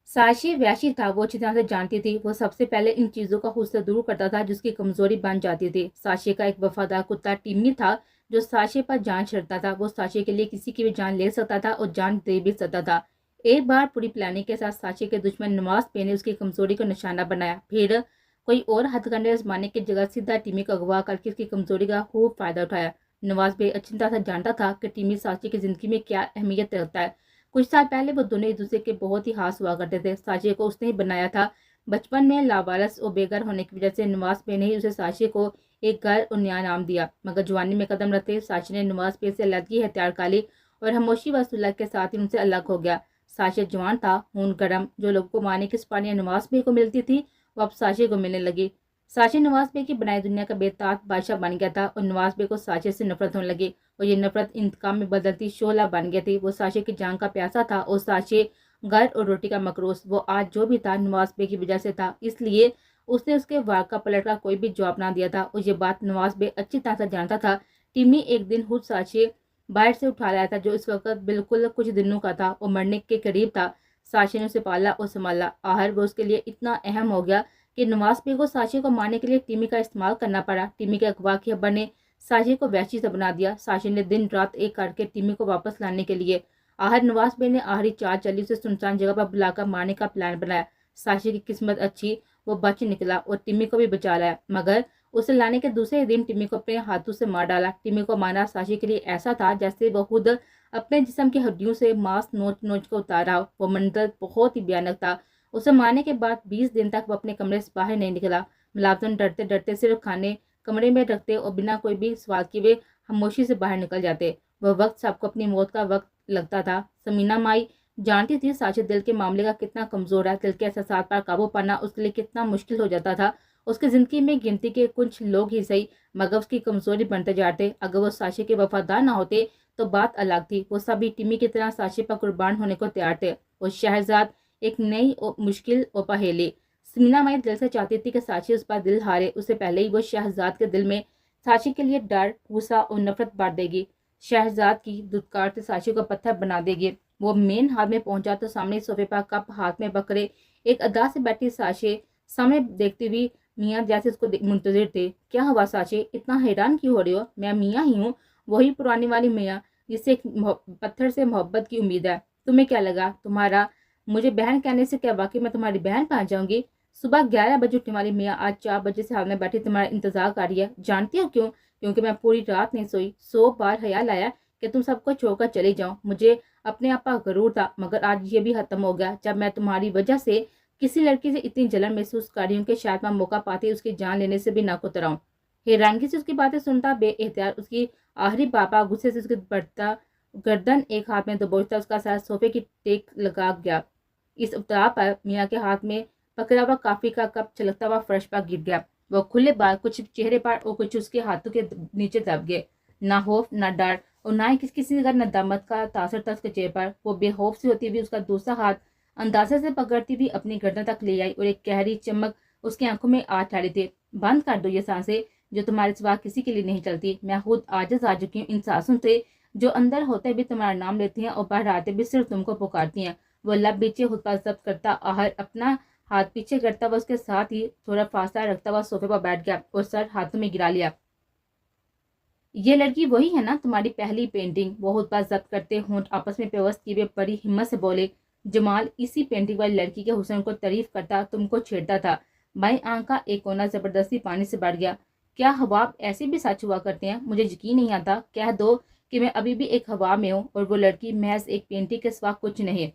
ساشی وحشی تھا، وہ اچھی طرح سے جانتی تھی۔ وہ سب سے پہلے ان چیزوں کا خود سے دور کرتا تھا جس کی کمزوری بن جاتی تھی۔ ساشی کا ایک وفادار کتا ٹیمی تھا جو ساشی پر جان چھڑتا تھا۔ وہ ساشی کے لیے کسی کی بھی جان لے سکتا تھا اور جان دے بھی سکتا تھا۔ ایک بار پوری پلاننگ کے ساتھ ساشی کے دشمن نواز بے نے اس کی کمزوری کو نشانہ بنایا، پھر کوئی اور ہتھ کنڈے آزمانے کی جگہ سیدھا ٹیمی کو اغوا کر کے اس کی کمزوری کا خوب فائدہ اٹھایا۔ نواز بے اچھی طرح سے جانتا تھا کہ ٹیمی ساشی کی زندگی میں کیا اہمیت رکھتا ہے۔ کچھ سال پہلے وہ دونوں ایک دوسرے کے بہت ہی خاص ہوا کرتے تھے۔ ساشی کو اس نے ہی بنایا تھا۔ بچپن میں لاوارث اور بے گھر ہونے کی وجہ سے نواز بے نے ہی اسے ساشی کو ایک گھر اور نیا نام دیا، مگر جوانی میں قدم رکھتے ساشی نے نواز بے سے علیحدگی اختیار کر لی اور خاموشی و صلح کے ساتھ ہی ان سے الگ ہو گیا۔ ساشی جوان تھا، خون گرم، جو لوگوں کو مارنے کی سپاہیاں نواز بے کو ملتی تھی وہ اب ساشی کو ملنے لگی۔ ساشی نواز بے کی بنائی دنیا کا بے تاب بادشاہ بن گیا تھا اور نواز بے کو ساشی سے نفرت ہونے لگی اور یہ نفرت انتقام میں بدلتی شعلہ بن گئی تھی۔ وہ ساشی کی جان کا پیاسا تھا اور ساشی گھر اور روٹی کا مقروض۔ وہ آج جو بھی تھا نواز بے کی وجہ سے تھا، اس لیے اس نے اس کے وار کا پلٹ کا کوئی بھی جواب نہ دیا تھا اور یہ بات نواز بے اچھی طرح سے جانتا تھا۔ ٹیمی ایک دن خود ساشی باہر سے اٹھا لایا تھا جو اس وقت بالکل کچھ دنوں کا تھا اور مرنے کے قریب تھا۔ ساشی نے اسے پالا اور سنبھالا۔ آخر وہ اس کے لیے اتنا اہم ہو گیا کہ نواز بے کو ساشی کو مارنے کے لیے ٹیمی کا استعمال کرنا پڑا۔ ٹیمی کے اغوا کی خبر نے ساشی کو وحشی سے بنا دیا۔ ساشی نے دن رات ایک کر کے ٹیمی کو واپس لانے کے لیے آخر نواز بے نے آخری چال چلی، اسے سنسان جگہ پر بلا کر مارنے کا پلان بنایا۔ ساشی کی قسمت اچھی، وہ بچ نکلا اور ٹیمی کو بھی بچا لایا، مگر اسے لانے کے دوسرے دن ٹیمی کو اپنے ہاتھوں سے مار ڈالا۔ ٹیمی کو مارنا ساشی کے لیے ایسا تھا جیسے وہ خود اپنے جسم کی ہڈیوں سے ماंس نوچ نوچ کر اتار رہا ہو۔ وہ منظر بہت ہی بھیانک تھا۔ اسے مارنے کے بعد 20 دن تک وہ اپنے کمرے سے باہر نہیں نکلا۔ ملازم ڈرتے ڈرتے صرف کھانے کمرے میں رکھتے اور بنا کوئی بھی سوال کیے ہوئے خاموشی سے باہر نکل جاتے۔ وہ وقت سب کو اپنی موت کا وقت لگتا تھا۔ سمینا مائی جانتی تھی ساشی دل کے معاملے کا کتنا کمزور ہے، دل کے احساسات پر قابو پانا اس کے لیے کتنا مشکل ہو جاتا تھا۔ اس کی زندگی میں گنتی کے کچھ لوگ ہی صحیح مگر اس کی کمزوری بنتے جاتے۔ اگر وہ ساشی کے وفادار نہ ہوتے تو بات الگ تھی۔ وہ سبھی ٹیمی کی طرح ساشی پر قربان ہونے کو تیار تھے اور شہرزاد ایک نئی اور مشکل اور پہیلی समीना माई दिल से चाहती थी कि साक्षी उस पर दिल हारे, उससे पहले ही वो शहजाद के दिल में साक्षी के लिए डर, गुस्सा और नफरत बांट देगी। शहजाद की धुतकार से साक्षी को पत्थर बना देगी। वो मेन हाल में पहुंचा तो सामने सोफे पर कप हाथ में पकड़े एक अदा से बैठी साक्षी सामने देखती हुई मियाँ जैसे उसको मुंतजिर थे। क्या हुआ साक्षी, इतना हैरान क्यों हो रही हो? मैं मियाँ ही हूँ, वही पुरानी वाली मियाँ जिससे एक पत्थर से मोहब्बत की उम्मीद है। तुम्हें क्या लगा तुम्हारा मुझे बहन कहने से क्या वाकई मैं तुम्हारी बहन पहुंच जाऊंगी? सुबह 11 बजे उठने वाली मियाँ आज 4 बजे से हाल में बैठी तुम्हारा इंतजार कर रही है। जानती हो क्यों? क्योंकि मैं पूरी रात नहीं सोई। 100 बार ख्याल आया कि तुम सबको छोड़कर चली जाऊं। मुझे अपने आप पर गरूर था, मगर आज ये भी खत्म हो गया जब मैं तुम्हारी वजह से किसी लड़की से इतनी जलन महसूस कर रही हूँ कि शायद मैं मौका पाते उसकी जान लेने से भी ना कुतराऊं। हैरानगी से उसकी बातें सुनता बेएहतियात उसकी आखिरी पापा गुस्से से उसके बढ़ता गर्दन एक हाथ में दबोचता उसका सारा सोफे की टेक लगा गया। इस अवतार पर मियाँ के हाथ में पकड़ा हुआ कॉफी का कप छलकता हुआ फर्श पर गिर गया। वो खुले बाल कुछ चेहरे पर और कुछ उसके हाथों के नीचे दब गए। ना खौफ ना डर और ना ही किसी का नदामत का तासर था उसके चेहरे पर। वो बेखौफ से होती हुई उसका दूसरा हाथ अंदाजे से पकड़ती हुई अपनी गर्दन तक ले आई और एक गहरी चमक उसकी आंखों में आ ठहरी थी। बंद कर दो ये सांसें जो तुम्हारे सिवा किसी के लिए नहीं चलती। मैं खुद आजिज आ चुकी हूँ इन सांसों से जो अंदर होते भी तुम्हारा नाम लेती हैं और बाहर आते भी सिर्फ तुमको पुकारती हैं। वो लब पीछे खुद पर जब्त करता आहर अपना हाथ पीछे करता हुआ उसके साथ ही थोड़ा फासला रखता हुआ सोफे पर बैठ गया और सर हाथों में गिरा लिया। ये लड़की वही है ना तुम्हारी पहली पेंटिंग? वो खुद पर जब्त करते होंठ आपस में पेवस्त किए हुए बड़ी हिम्मत से बोले। जमाल इसी पेंटिंग वाली लड़की के हुस्न को तारीफ करता तुमको छेड़ता था। बाई आंख का एक कोना जबरदस्ती पानी से बढ़ गया। क्या हवाब ऐसे भी सच हुआ करते हैं? मुझे यकीन नहीं आता। कह दो कि मैं अभी भी एक हवा में हूँ और वो लड़की महज एक पेंटिंग के सिवा कुछ नहीं।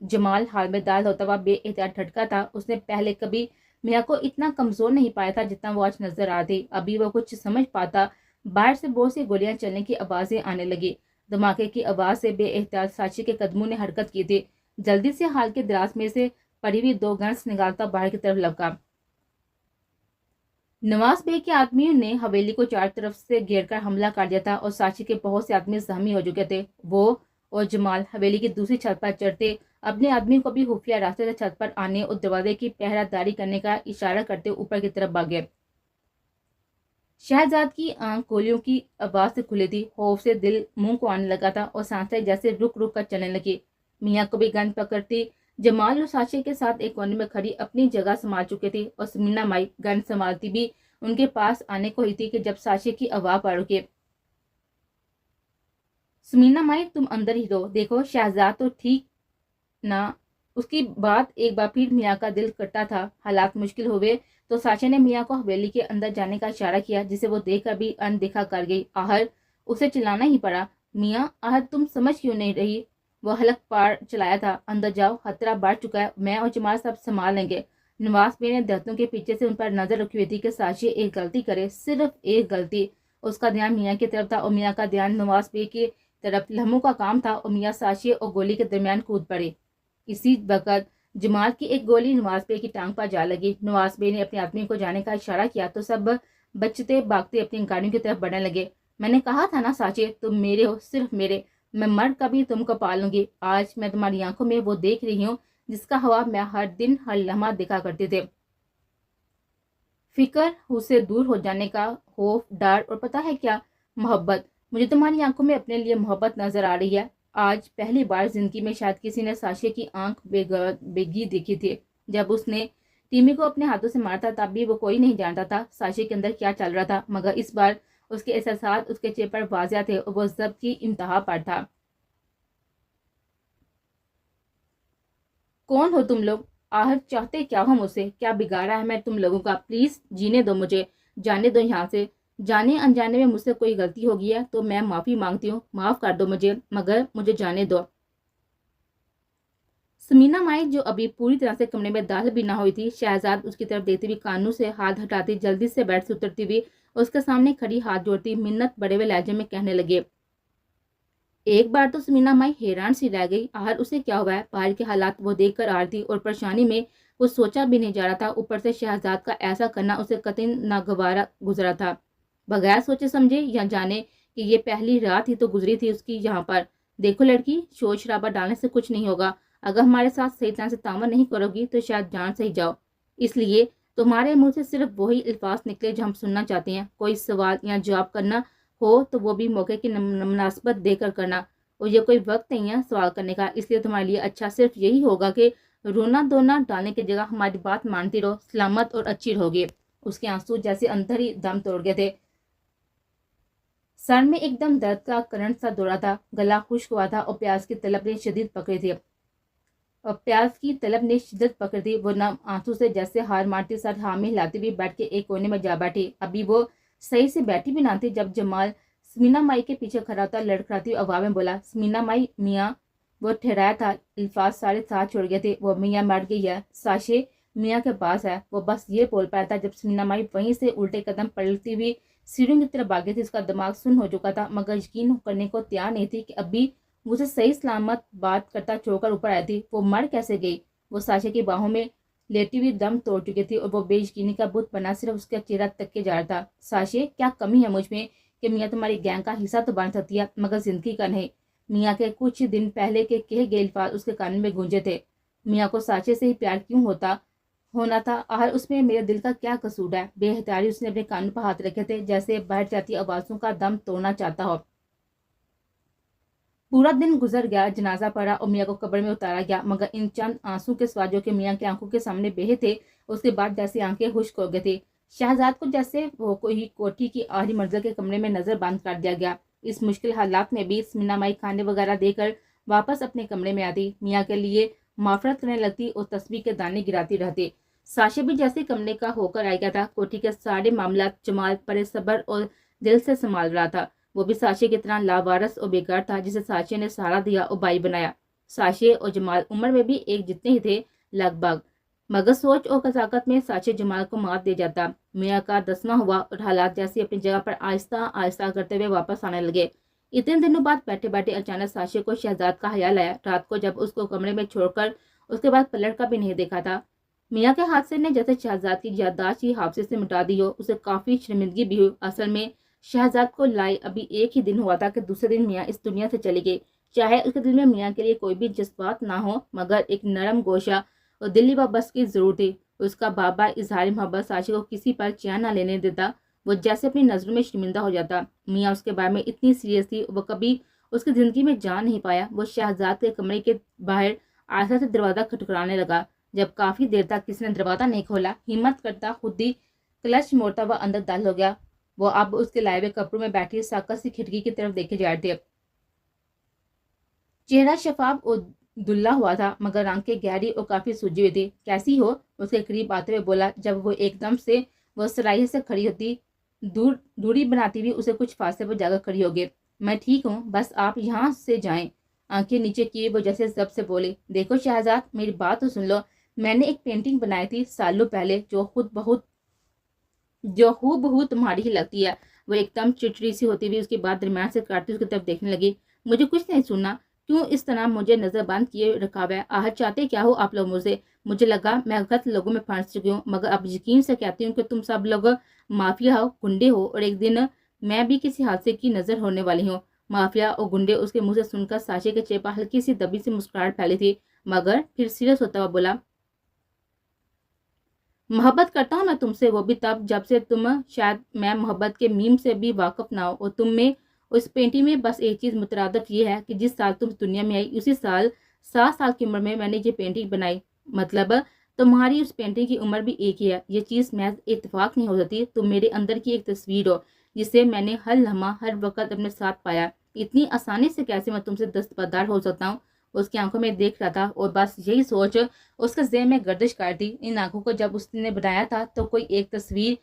जमाल हाल में दाल होता हुआ बेएहतियात ठटका था। उसने पहले कभी मियाँ को इतना कमजोर नहीं पाया था जितना वो आज नजर आ थी। अभी वो कुछ समझ पाता। बाहर से बहुत सी गोलियां चलने की आवाजें आने लगी। धमाके की आवाज से बेएहतियात साक्षी के कदमों ने हरकत की थी। जल्दी से हाल के दराज में से पड़ी हुई 2 गन्स निकालता बाहर की तरफ लपका। नवाज बेग के आदमियों ने हवेली को चार तरफ से घेरकर हमला कर दिया था और साक्षी के बहुत से आदमी जख्मी हो चुके थे। वो और जमाल हवेली की दूसरी छत पर चढ़ते अपने आदमी को भी खुफिया रास्ते से छत पर आने और दरवाजे की पहरादारी करने का इशारा करते ऊपर की तरफ भागे। शहजाद की आंख गोलियों की आवाज से खुली थी। खौफ से दिल मुंह को आने लगा था और सांसें जैसे रुक रुक कर चलने लगी। मियाँ को भी गन पकड़ती जमाल और साक्षी के साथ एक कोने में खड़ी अपनी जगह संभाल चुके थे और समीना माई गन संभालती भी उनके पास आने को ही थी कि जब साक्षी की आवाज पर रुके। समीना माई तुम अंदर ही रहो, देखो शहजाद तो ठीक ना। उसकी बात एक बार फिर मियाँ का दिल कटा था। हालात मुश्किल हुए तो साक्षी ने मियाँ को हवेली के अंदर जाने का इशारा किया जिसे वो देखकर भी अनदेखा कर गई। आहर उसे चिल्लाना ही पड़ा। मियाँ आहर तुम समझ क्यों नहीं रही? वो हलक पार चलाया था। अंदर जाओ, खतरा बढ़ चुका है, मैं और जमाल सब संभाल लेंगे। नवाज बे ने दहतों के पीछे से उन पर नजर रखी हुई थी कि साक्षी एक गलती करे, सिर्फ एक गलती। उसका ध्यान मियाँ की तरफ था और मियाँ का ध्यान नवाज बे की तरफ। लम्हों का काम था और मियाँ साक्षी और गोली के दरमियान कूद पड़े। इसी वक्त जमाल की एक गोली नवाज बे की टांग पर जा लगी। नवाज बे ने अपने आदमी को जाने का इशारा किया तो सब बचते भागते अपनी गाड़ियों की तरफ बढ़ने लगे। मैंने कहा था ना साक्षी, तुम मेरे हो, सिर्फ मेरे। मैं मर कभी तुमको पालूंगी। आज मैं तुम्हारी आंखों में वो देख रही हूँ जिसका हवा मैं हर दिन हर लम्हा देखा करते थे। फिक्र उससे दूर हो जाने का, खौफ, डर और पता है क्या, मोहब्बत। मुझे तुम्हारी आंखों में अपने लिए मोहब्बत नजर आ रही है। आज पहली बार जिंदगी में शायद किसी ने साक्षी की आंख बेगी देखी थी। जब उसने टीमी को अपने हाथों से मारा था तब भी वो कोई नहीं जानता था साक्षी के अंदर क्या चल रहा था, मगर इस बार उसके एहसास उसके चेहरे पर वाज़िया थे और वो जब्त की इंतहा पर था। कौन हो तुम लोग? आहर चाहते क्या हो मुझसे? क्या बिगाड़ा है मैं तुम लोगों का? प्लीज जीने दो मुझे, जाने दो यहाँ से। जाने अनजाने में मुझसे कोई गलती हो गई है तो मैं माफी मांगती हूँ, माफ कर दो मुझे, मगर मुझे जाने दो। समीना माई जो अभी पूरी तरह से कमरे में दाखिल भी ना हुई थी, शहजाद उसकी तरफ देखती हुई कानों से हाथ हटाती जल्दी से बेड से उतरती हुई उसके सामने खड़ी हाथ जोड़ती मिन्नत बड़े हुए लहजे में कहने लगे। एक बार तो समीना माई हैरान सी रह गई। आहर उसे क्या हुआ है? बाहर के हालात वो देख कर आ रही थी और परेशानी में कुछ सोचा भी नहीं जा रहा था। ऊपर से शहजाद का ऐसा करना उसे कतई नागवारा गुजरा था। बगैर सोचे समझे या जाने कि ये पहली रात ही तो गुजरी थी उसकी यहाँ पर। देखो लड़की, शोर शराबा डालने से कुछ नहीं होगा। अगर हमारे साथ सही तरह से तामन नहीं करोगी तो शायद जान से ही जाओ। اس لیے تمہارے منہ سے صرف وہی الفاظ نکلے جو ہم سننا چاہتے ہیں. کوئی سوال یا جواب کرنا ہو تو وہ بھی موقع کی مناسبت دے کر کرنا. اور یہ کوئی وقت نہیں ہے سوال کرنے کا، اس لیے تمہارے لیے اچھا صرف یہی ہوگا کہ رونا دھونا ڈالنے کی جگہ ہماری بات مانتی رہو، سلامت اور اچھی رہوگی. اس کے آنسو جیسے اندر ہی دم توڑ گئے تھے. سر میں ایک دم درد کا کرنٹ سا دوڑا تھا، گلا خشک ہوا تھا اور پیاس کی طلب نے شدید پکڑی تھی. وہ نم آنسو سے جیسے ہار مارتی سر ہامے ہلاتی ہوئی بیٹھ کے ایک کونے میں جا بیٹھی. ابھی وہ صحیح سے بیٹھی بھی نہ تھی جب جمال سمینا مائی کے پیچھے کھڑا تھا. لڑکھڑاتی ہوئی آواز میں بولا، سمینا مائی میاں. وہ ٹھہرایا تھا، الفاظ سارے ساتھ چھوڑ گئے تھے. وہ میاں مر گئی ہے، ساشے میاں کے پاس ہے. وہ بس یہ بول پایا تھا جب سمینا مائی وہیں سے الٹے قدم پلٹتی ہوئی سیڑھیوں کی طرف بھاگی تھی. اس کا دماغ سن ہو چکا تھا مگر یقین کرنے کو تیار نہیں تھی کہ ابھی اسے صحیح سلامت بات کرتا چھوڑ کر اوپر آئی تھی. وہ مر کیسے گئی؟ وہ ساشے کی باہوں میں لیٹی ہوئی دم توڑ چکی تھی اور وہ بے یقینی کا بت بنا صرف اس کا چہرہ تک کے جا رہا تھا. ساشے، کیا کمی ہے مجھ میں کہ میاں تمہاری گینگ کا حصہ تو بن سکتی ہے مگر زندگی کا نہیں. میاں کے کچھ دن پہلے کے کہے گئے الفاظ اس کے کان میں گونجے تھے. میاں کو ساشے سے ہی پیار کیوں ہونا تھا؟ آخر اس میں میرے دل کا کیا قصور ہے؟ بے اختیاری اس نے اپنے کانوں پر ہاتھ رکھے تھے جیسے باہر جاتی آوازوں کا دم توڑنا چاہتا ہو. پورا دن گزر گیا، جنازہ پڑا اور میاں کو قبر میں اتارا گیا مگر ان چند آنسو کے سوا جو کہ میاں کی آنکھوں کے سامنے بہے تھے اس کے بعد جیسے آنکھیں خشک ہو گئی تھی. شہزاد کو جیسے وہ کوئی کوٹھی کی آخری منزل کے کمرے میں نظر بند کر دیا گیا. اس مشکل حالات میں بھی سمینا مائی کھانے وغیرہ دے کر واپس اپنے کمرے میں آتی، میاں کے لیے معافرت کرنے لگتی اور تسبیح کے دانے گراتی رہتی. ساشے بھی جیسے کمرے کا ہو کر آ گیا تھا. کوٹھی کے سارے معاملات جمال پر صبر اور دل سے سنبھال رہا تھا. وہ بھی ساشے کی طرح لاوارث اور بیکار تھا جسے ساشے نے سہارا دیا اور بھائی بنایا. ساشے اور جمال عمر میں بھی ایک جتنے ہی تھے لگ بھگ، مگر سوچ اور قذاقت میں ساشے جمال کو مات دے جاتا. میاں کا دسواں ہوا اور حالات جیسے اپنی جگہ پر آہستہ آہستہ کرتے ہوئے واپس آنے لگے. اتنے دنوں بعد بیٹھے بیٹھے اچانک ساشے کو شہزاد کا خیال آیا. رات کو جب اس کو کمرے میں چھوڑ کر اس کے بعد پلٹ کر بھی نہیں دیکھا تھا. میاں کے حادثے نے جیسے شہزاد کی یادداشت ہی حافظے سے مٹا دی ہو. اسے کافی شرمندگی بھی ہوئی. اصل میں شہزاد کو لائے ابھی ایک ہی دن ہوا تھا کہ دوسرے دن میاں اس دنیا سے چلی گئی. چاہے اس کے دل میں میاں کے لیے کوئی بھی جذبات نہ ہو مگر ایک نرم گوشہ اور دلی بس کی ضرور تھی. اس کا بابا اظہار محبت ساشے کو کسی پر چین نہ لینے دیتا. وہ جیسے اپنی نظروں میں شرمندہ ہو جاتا. میاں اس کے بارے میں اتنی سیریس تھی، وہ کبھی اس کی زندگی میں جان نہیں پایا. وہ شہزاد کے کمرے کے باہر آہستہ سے دروازہ کھٹکھٹانے لگا. جب کافی دیر تک کسی نے دروازہ نہیں کھولا، ہمت کرتا خود ہی کلچ موڑتا ہوا اندر داخل ہو گیا. وہ اب اس کے لائے ہوئے کپڑوں میں بیٹھی ساکت سی کھڑکی کی طرف دیکھے جا رہے تھے. چہرہ شفاف اور دھلا ہوا تھا مگر آنکھیں گہری اور کافی سوجی ہوئی تھی. کیسی ہو؟ اس کے قریب آتے ہوئے بولا. جب وہ ایک دم سے وہ صلاحیت سے کھڑی ہوتی، دوری بناتی ہوئی اسے کچھ فاصلے پر جا کر کھڑی ہو گئی. میں ٹھیک ہوں، بس آپ یہاں سے جائیں. آنکھیں نیچے کیے وہ جیسے ضبط سے بولے. دیکھو شہزاد، میری بات تو سن لو. میں نے ایک پینٹنگ بنائی تھی سالوں پہلے جو خوب بہت تمہاری ہی لگتی ہے. وہ ایک دم چڑچڑی سی ہوتی ہوئی اس کے بعد درمیان سے کاٹتی اس کی طرف دیکھنے لگی. مجھے کچھ نہیں سننا، کیوں اس طرح مجھے نظر بند کیے رکھا ہوا ہے؟ آہر چاہتے کیا ہو آپ لوگ مجھ سے؟ مجھے لگا میں غلط لوگوں میں پھنس چکی ہوں مگر اب یقین سے کہتی ہوں کہ تم سب لوگ مافیا ہو، گنڈے ہو اور ایک دن میں بھی کسی حادثے کی نظر ہونے والی ہوں. مافیا اور گنڈے، اس کے منہ سے سن کر ساشے کے چہرے پر ہلکی سی دبی سی مسکراہٹ پھیلی تھی مگر پھر سیریس ہوتا ہوا بولا. محبت کرتا ہوں میں تم سے، وہ بھی تب جب سے تم شاید میں محبت کے میم سے بھی واقف نہ ہو. اور تم میں اس پینٹنگ میں بس ایک چیز مترادف یہ ہے کہ جس سال تم دنیا میں آئی اسی سال 7 سال کی عمر میں نے یہ پینٹنگ بنائی. مطلب تمہاری اس پینٹنگ کی عمر بھی ایک ہی ہے. یہ چیز محض اتفاق نہیں ہو سکتی. تم میرے اندر کی ایک تصویر ہو جسے میں نے ہر لمحہ ہر وقت اپنے ساتھ پایا. اتنی آسانی سے کیسے میں تم سے دستبردار ہو سکتا ہوں؟ اس کی آنکھوں میں دیکھ رہا تھا اور بس یہی سوچ اس کے ذہن میں گردش کرتی. ان آنکھوں کو جب اس نے بنایا تھا تو کوئی ایک تصویر،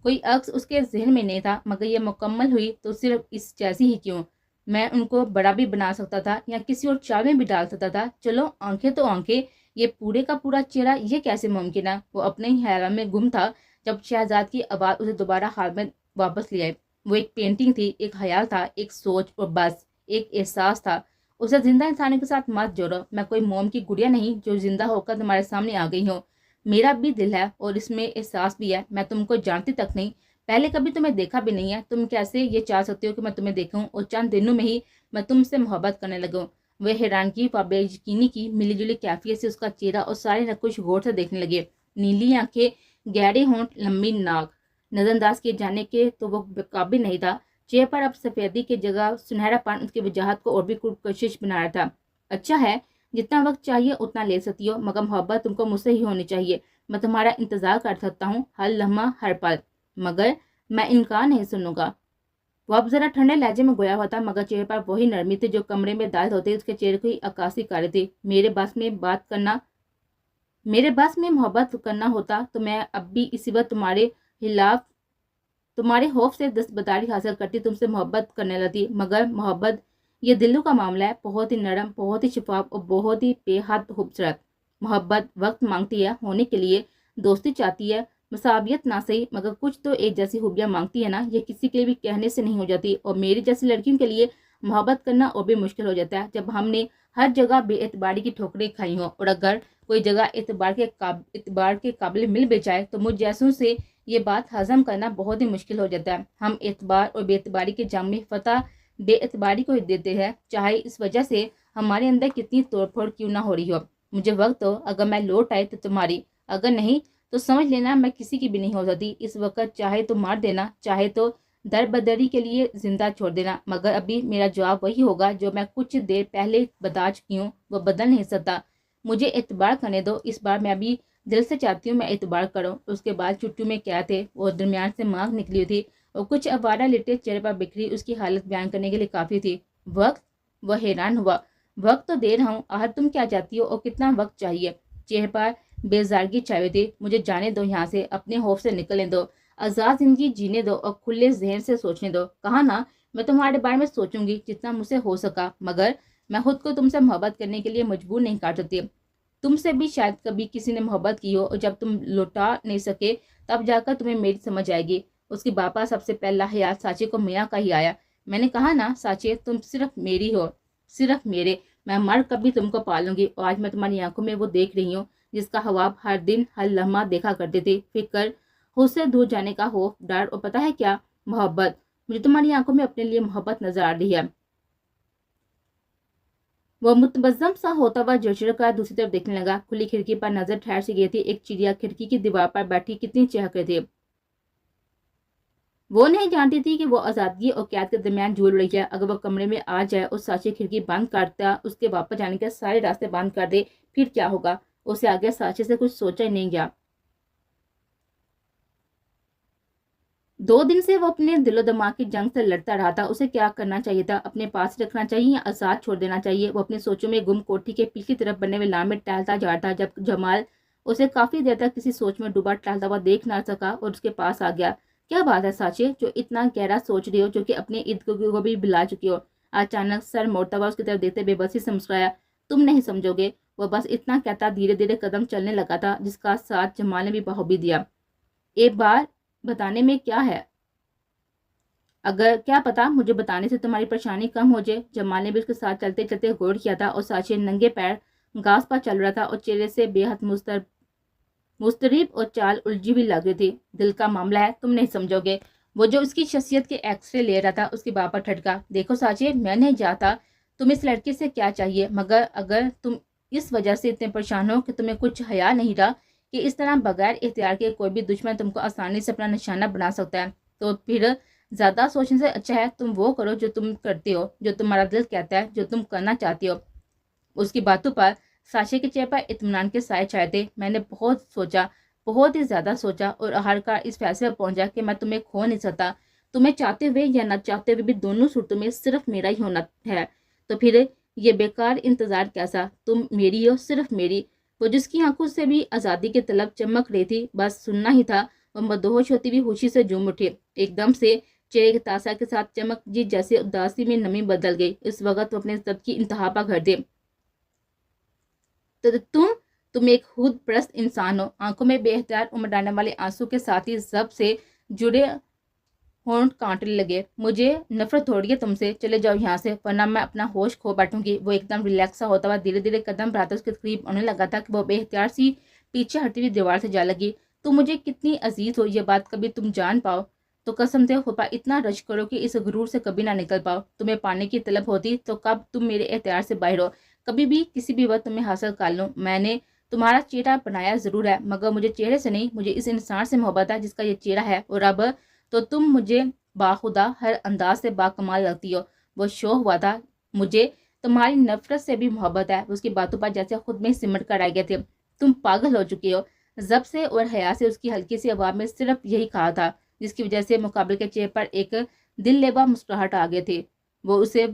کوئی عکس اس کے ذہن میں نہیں تھا مگر یہ مکمل ہوئی تو صرف اس جیسی ہی کیوں؟ میں ان کو بڑا بھی بنا سکتا تھا یا کسی اور چال میں بھی ڈال سکتا تھا. چلو آنکھیں تو آنکھیں، یہ پورے کا پورا چہرہ یہ کیسے ممکن ہے؟ وہ اپنے ہی خیال میں گم تھا جب شہزاد کی آواز اسے دوبارہ حال میں واپس لے آئے. وہ ایک پینٹنگ تھی، ایک خیال تھا، ایک سوچ اور بس ایک احساس تھا. اسے زندہ انسانوں کے ساتھ مت جوڑو. میں کوئی موم کی گڑیا نہیں جو زندہ ہو کر تمہارے سامنے آ گئی ہوں. میرا بھی دل ہے اور اس میں احساس بھی ہے. میں تم کو جانتی تک نہیں، پہلے کبھی تمہیں دیکھا بھی نہیں ہے. تم کیسے یہ چاہ سکتے ہو کہ میں تمہیں دیکھوں اور چند دنوں میں ہی میں تم سے محبت کرنے لگوں؟ وہ حیرانگی و بے یقینی کی ملی جلی کیفیت سے اس کا چہرہ اور سارے نقش غور سے دیکھنے لگے. نیلی آنکھیں، گہرے ہونٹ، لمبی ناک، نظر انداز کیے جانے کے تو وہ قابل نہیں تھا۔ چہرے پر اب سفیدی کی جگہ سنہرا پان اس کی وجاہت کو اور بھی کشش بنا رہا تھا۔ اچھا ہے، جتنا وقت چاہیے اتنا لے سکتی ہو، مگر محبت تم کو مجھ سے ہی ہونی چاہیے۔ میں تمہارا انتظار کر سکتا ہوں، ہر لمحہ، ہر پل، مگر میں انکار نہیں سنوں گا۔ وہ اب ذرا ٹھنڈے لہجے میں گویا ہوا تھا، مگر چہرے پر وہی نرمی تھی جو کمرے میں داخل ہوتے اس کے چہرے کی عکاسی کر رہی تھی۔ میرے بس میں محبت کرنا ہوتا تو میں اب بھی اسی وقت تمہارے خوف سے دستبرداری حاصل کرتی، تم سے محبت کرنے لگتی، مگر محبت یہ دلوں کا معاملہ ہے، بہت ہی نرم، بہت ہی شفاف اور بہت ہی بے حد خوبصورت۔ محبت وقت مانگتی ہے ہونے کے لیے، دوستی چاہتی ہے، مساویت نہ صحیح مگر کچھ تو ایک جیسی خوبیاں مانگتی ہے نا، یہ کسی کے بھی کہنے سے نہیں ہو جاتی، اور میری جیسی لڑکیوں کے لیے محبت کرنا اور بھی مشکل ہو جاتا ہے جب ہم نے ہر جگہ بے اعتباری کی ٹھوکریں کھائی ہوں، اور اگر کوئی جگہ اعتبار کے قابل مل بھی جائے تو مجھ جیسوں سے یہ بات ہضم کرنا بہت ہی مشکل ہو جاتا ہے۔ ہم اعتبار اور بے اعتباری کے جنگ میں فتح بے اعتباری کو ہی دیتے ہیں، چاہے اس وجہ سے ہمارے اندر کتنی توڑ پھوڑ کیوں نہ ہو رہی ہو۔ مجھے وقت ہو، اگر میں لوٹ آئے تو تمہاری، اگر نہیں تو سمجھ لینا میں کسی کی بھی نہیں ہو سکتی۔ اس وقت چاہے تو مار دینا، چاہے تو در بدری کے لیے زندہ چھوڑ دینا، مگر ابھی میرا جواب وہی ہوگا جو میں کچھ دیر پہلے بتا چکی ہوں، وہ بدل نہیں سکتا۔ مجھے اعتبار کرنے دو، اس بار میں ابھی دل سے چاہتی ہوں میں اعتبار کروں۔ اس کے بعد چٹو میں کیا تھے، وہ درمیان سے مانگ نکلی تھی اور کچھ آوارہ لٹے چہرے پر بکھری اس کی حالت بیان کرنے کے لیے کافی تھی۔ وقت؟ وہ حیران ہوا۔ وقت تو دے رہا ہوں، آخر تم کیا چاہتی ہو اور کتنا وقت چاہیے؟ چہرے پر بیزارگی چھائی ہوئی تھی۔ مجھے جانے دو یہاں سے، اپنے خوف سے نکلنے دو، آزاد زندگی جینے دو اور کھلے ذہن سے سوچنے دو۔ کہا نا، میں تمہارے بارے میں سوچوں گی جتنا مجھ سے ہو سکا، مگر میں خود کو تم سے محبت کرنے کے لیے مجبور نہیں کر سکتی۔ تم سے بھی شاید کبھی کسی نے محبت کی ہو، اور جب تم لوٹا نہیں سکے تب جا کر تمہیں میری سمجھ آئے گی۔ اس کی باپا سب سے پہلا خیال سانچے کو میاں کا ہی آیا۔ میں نے کہا نا سانچے، تم صرف میری ہو، صرف میرے، میں مر کبھی تم کو پالوں گی، اور آج میں تمہاری آنکھوں میں وہ دیکھ رہی ہوں جس کا خواب ہر دن ہر لمحہ دیکھا کرتی تھی۔ فکر، خود سے دور جانے کا خوف، ڈر، اور پتہ ہے کیا، محبت۔ مجھے تمہاری آنکھوں میں اپنے لیے محبت نظر آ رہی ہے۔ وہ متبسم سا ہوتا ہوا جھرجھر کر دوسری طرف دیکھنے لگا۔ کھلی کھڑکی پر نظر ٹھہر سی گئی تھی۔ ایک چڑیا کھڑکی کی دیوار پر بیٹھی کتنی چہک رہی تھی۔ وہ نہیں جانتی تھی کہ وہ آزادگی اور قید کے درمیان جھول رہی ہے۔ اگر وہ کمرے میں آ جائے اور سانچے کھڑکی بند کرتا، اس کے واپس جانے کے سارے راستے بند کر دے، پھر کیا ہوگا؟ اسے آگے سانچے سے کچھ سوچا ہی نہیں گیا۔ 2 دن سے وہ اپنے دل و دماغ کی جنگ سے لڑتا رہا تھا۔ اسے کیا کرنا چاہیے تھا؟ اپنے پاس رکھنا چاہیے یا آزاد چھوڑ دینا چاہیے؟ وہ اپنی سوچوں میں گم کوٹھی کے پیچھے طرف بنے ہوئے لان میں ٹہلتا جا رہا تھا جب جمال اسے کافی دیر تک کسی سوچ میں ڈوبا ٹہلتا ہوا دیکھ نہ سکا اور اس کے پاس آ گیا۔ کیا بات ہے سانچے، جو اتنا گہرا سوچ رہی ہو، جو کہ اپنے ارد گرد کو بھی بلا چکی ہو؟ اچانک سر موڑتا ہوا اس کی طرف دیکھتے بے بسی سے مسکرایا۔ تم نہیں سمجھو گے، وہ بس اتنا کہتا دھیرے دھیرے قدم چلنے لگا تھا، جس کا ساتھ جمال نے بھی بخوبی دیا۔ ایک بار بتانے میں کیا ہے؟ اگر کیا پتا مجھے بتانے سے تمہاری پریشانی کم ہو جائے۔ جمال نے بھی اس کے ساتھ چلتے چلتے غور کیا تھا، اور سانچے ننگے پیر گھاس پر چل رہا تھا اور چہرے سے بے حد مضطرب اور چال الجھی بھی لگ رہی تھی۔ دل کا معاملہ ہے، تم نہیں سمجھو گے۔ وہ جو اس کی شخصیت کے ایکس رے لے رہا تھا، اس کی بات پر ٹھٹکا۔ دیکھو سانچے، میں نہیں جاتا تم اس لڑکے سے کیا چاہیے، مگر اگر تم اس وجہ سے اتنے پریشان ہو کہ تمہیں کچھ حیا نہیں رہا کہ اس طرح بغیر اختیار کے کوئی بھی دشمن تم کو آسانی سے اپنا نشانہ بنا سکتا ہے، تو پھر زیادہ سوچنے سے اچھا ہے تم وہ کرو جو تم کرتے ہو، جو تمہارا دل کہتا ہے، جو تم کرنا چاہتی ہو۔ اس کی باتوں پر سانچے کے چہرے پر اطمینان کے سائے چھائے تھے۔ میں نے بہت سوچا، بہت ہی زیادہ سوچا، اور آخرکار اس فیصلے پر پہنچا کہ میں تمہیں کھو نہیں سکتا۔ تمہیں چاہتے ہوئے یا نہ چاہتے ہوئے بھی دونوں صورتوں میں صرف میرا ہی ہونا ہے، تو پھر یہ بیکار انتظار کیسا؟ تم میری ہو، صرف میری۔ وہ جس کی آنکھوں سے بھی آزادی کی طلب چمک رہی تھی، بس سننا ہی تھا۔ وہ مدہوش ہوتی ہوئی خوشی سے جھوم اٹھی۔ ایک دم سے چہرے کے تاثر کے ساتھ چمک جی جیسے اداسی میں نمی بدل گئی۔ اس وقت وہ اپنے ضبط کی انتہا پر گھر دے۔ تو تم ایک خود پرست انسان ہو۔ آنکھوں میں بے اختیار امڑ ڈالنے والے آنسو کے ساتھ ہی ضبط سے جڑے ہونٹ کانٹنے لگے۔ مجھے نفرت ہو رہی ہے تم سے، چلے جاؤ یہاں سے، ورنہ میں اپنا ہوش کھو بیٹھوں گی۔ وہ ایک دم ریلیکس سا ہوتا ہوا دھیرے دھیرے قدم بڑھاتا اس کے قریب آنے لگا تھا کہ وہ بے اختیار سی پیچھے ہٹتی ہوئی دیوار سے جا لگی۔ تم مجھے کتنی عزیز ہو، یہ بات کبھی تم جان پاؤ تو قسم سے خود پر اتنا رش کرو کہ اس غرور سے کبھی نہ نکل پاؤ۔ تمہیں پانے کی طلب ہوتی تو کب تم میرے اختیار سے باہر ہو، کبھی بھی کسی بھی وقت تمہیں حاصل کر لوں۔ میں نے تمہارا چہرہ بنایا ضرور ہے مگر مجھے چہرے سے نہیں، مجھے اس انسان سے محبت ہے جس کا یہ چہرہ ہے، اور اب تو تم مجھے باخدا ہر انداز سے باکمال لگتی ہو۔ وہ شوق ہوا تھا، مجھے تمہاری نفرت سے بھی محبت ہے۔ اس کی باتوں پر جیسے خود میں سمٹ کر آ گئے تھے۔ تم پاگل ہو چکی ہو۔ ضبط سے اور حیا سے اس کی ہلکی سی آواز میں صرف یہی کہا تھا، جس کی وجہ سے مقابل کے چہرے پر ایک دل لیبا مسکراہٹ آ گئے تھے۔ وہ اسے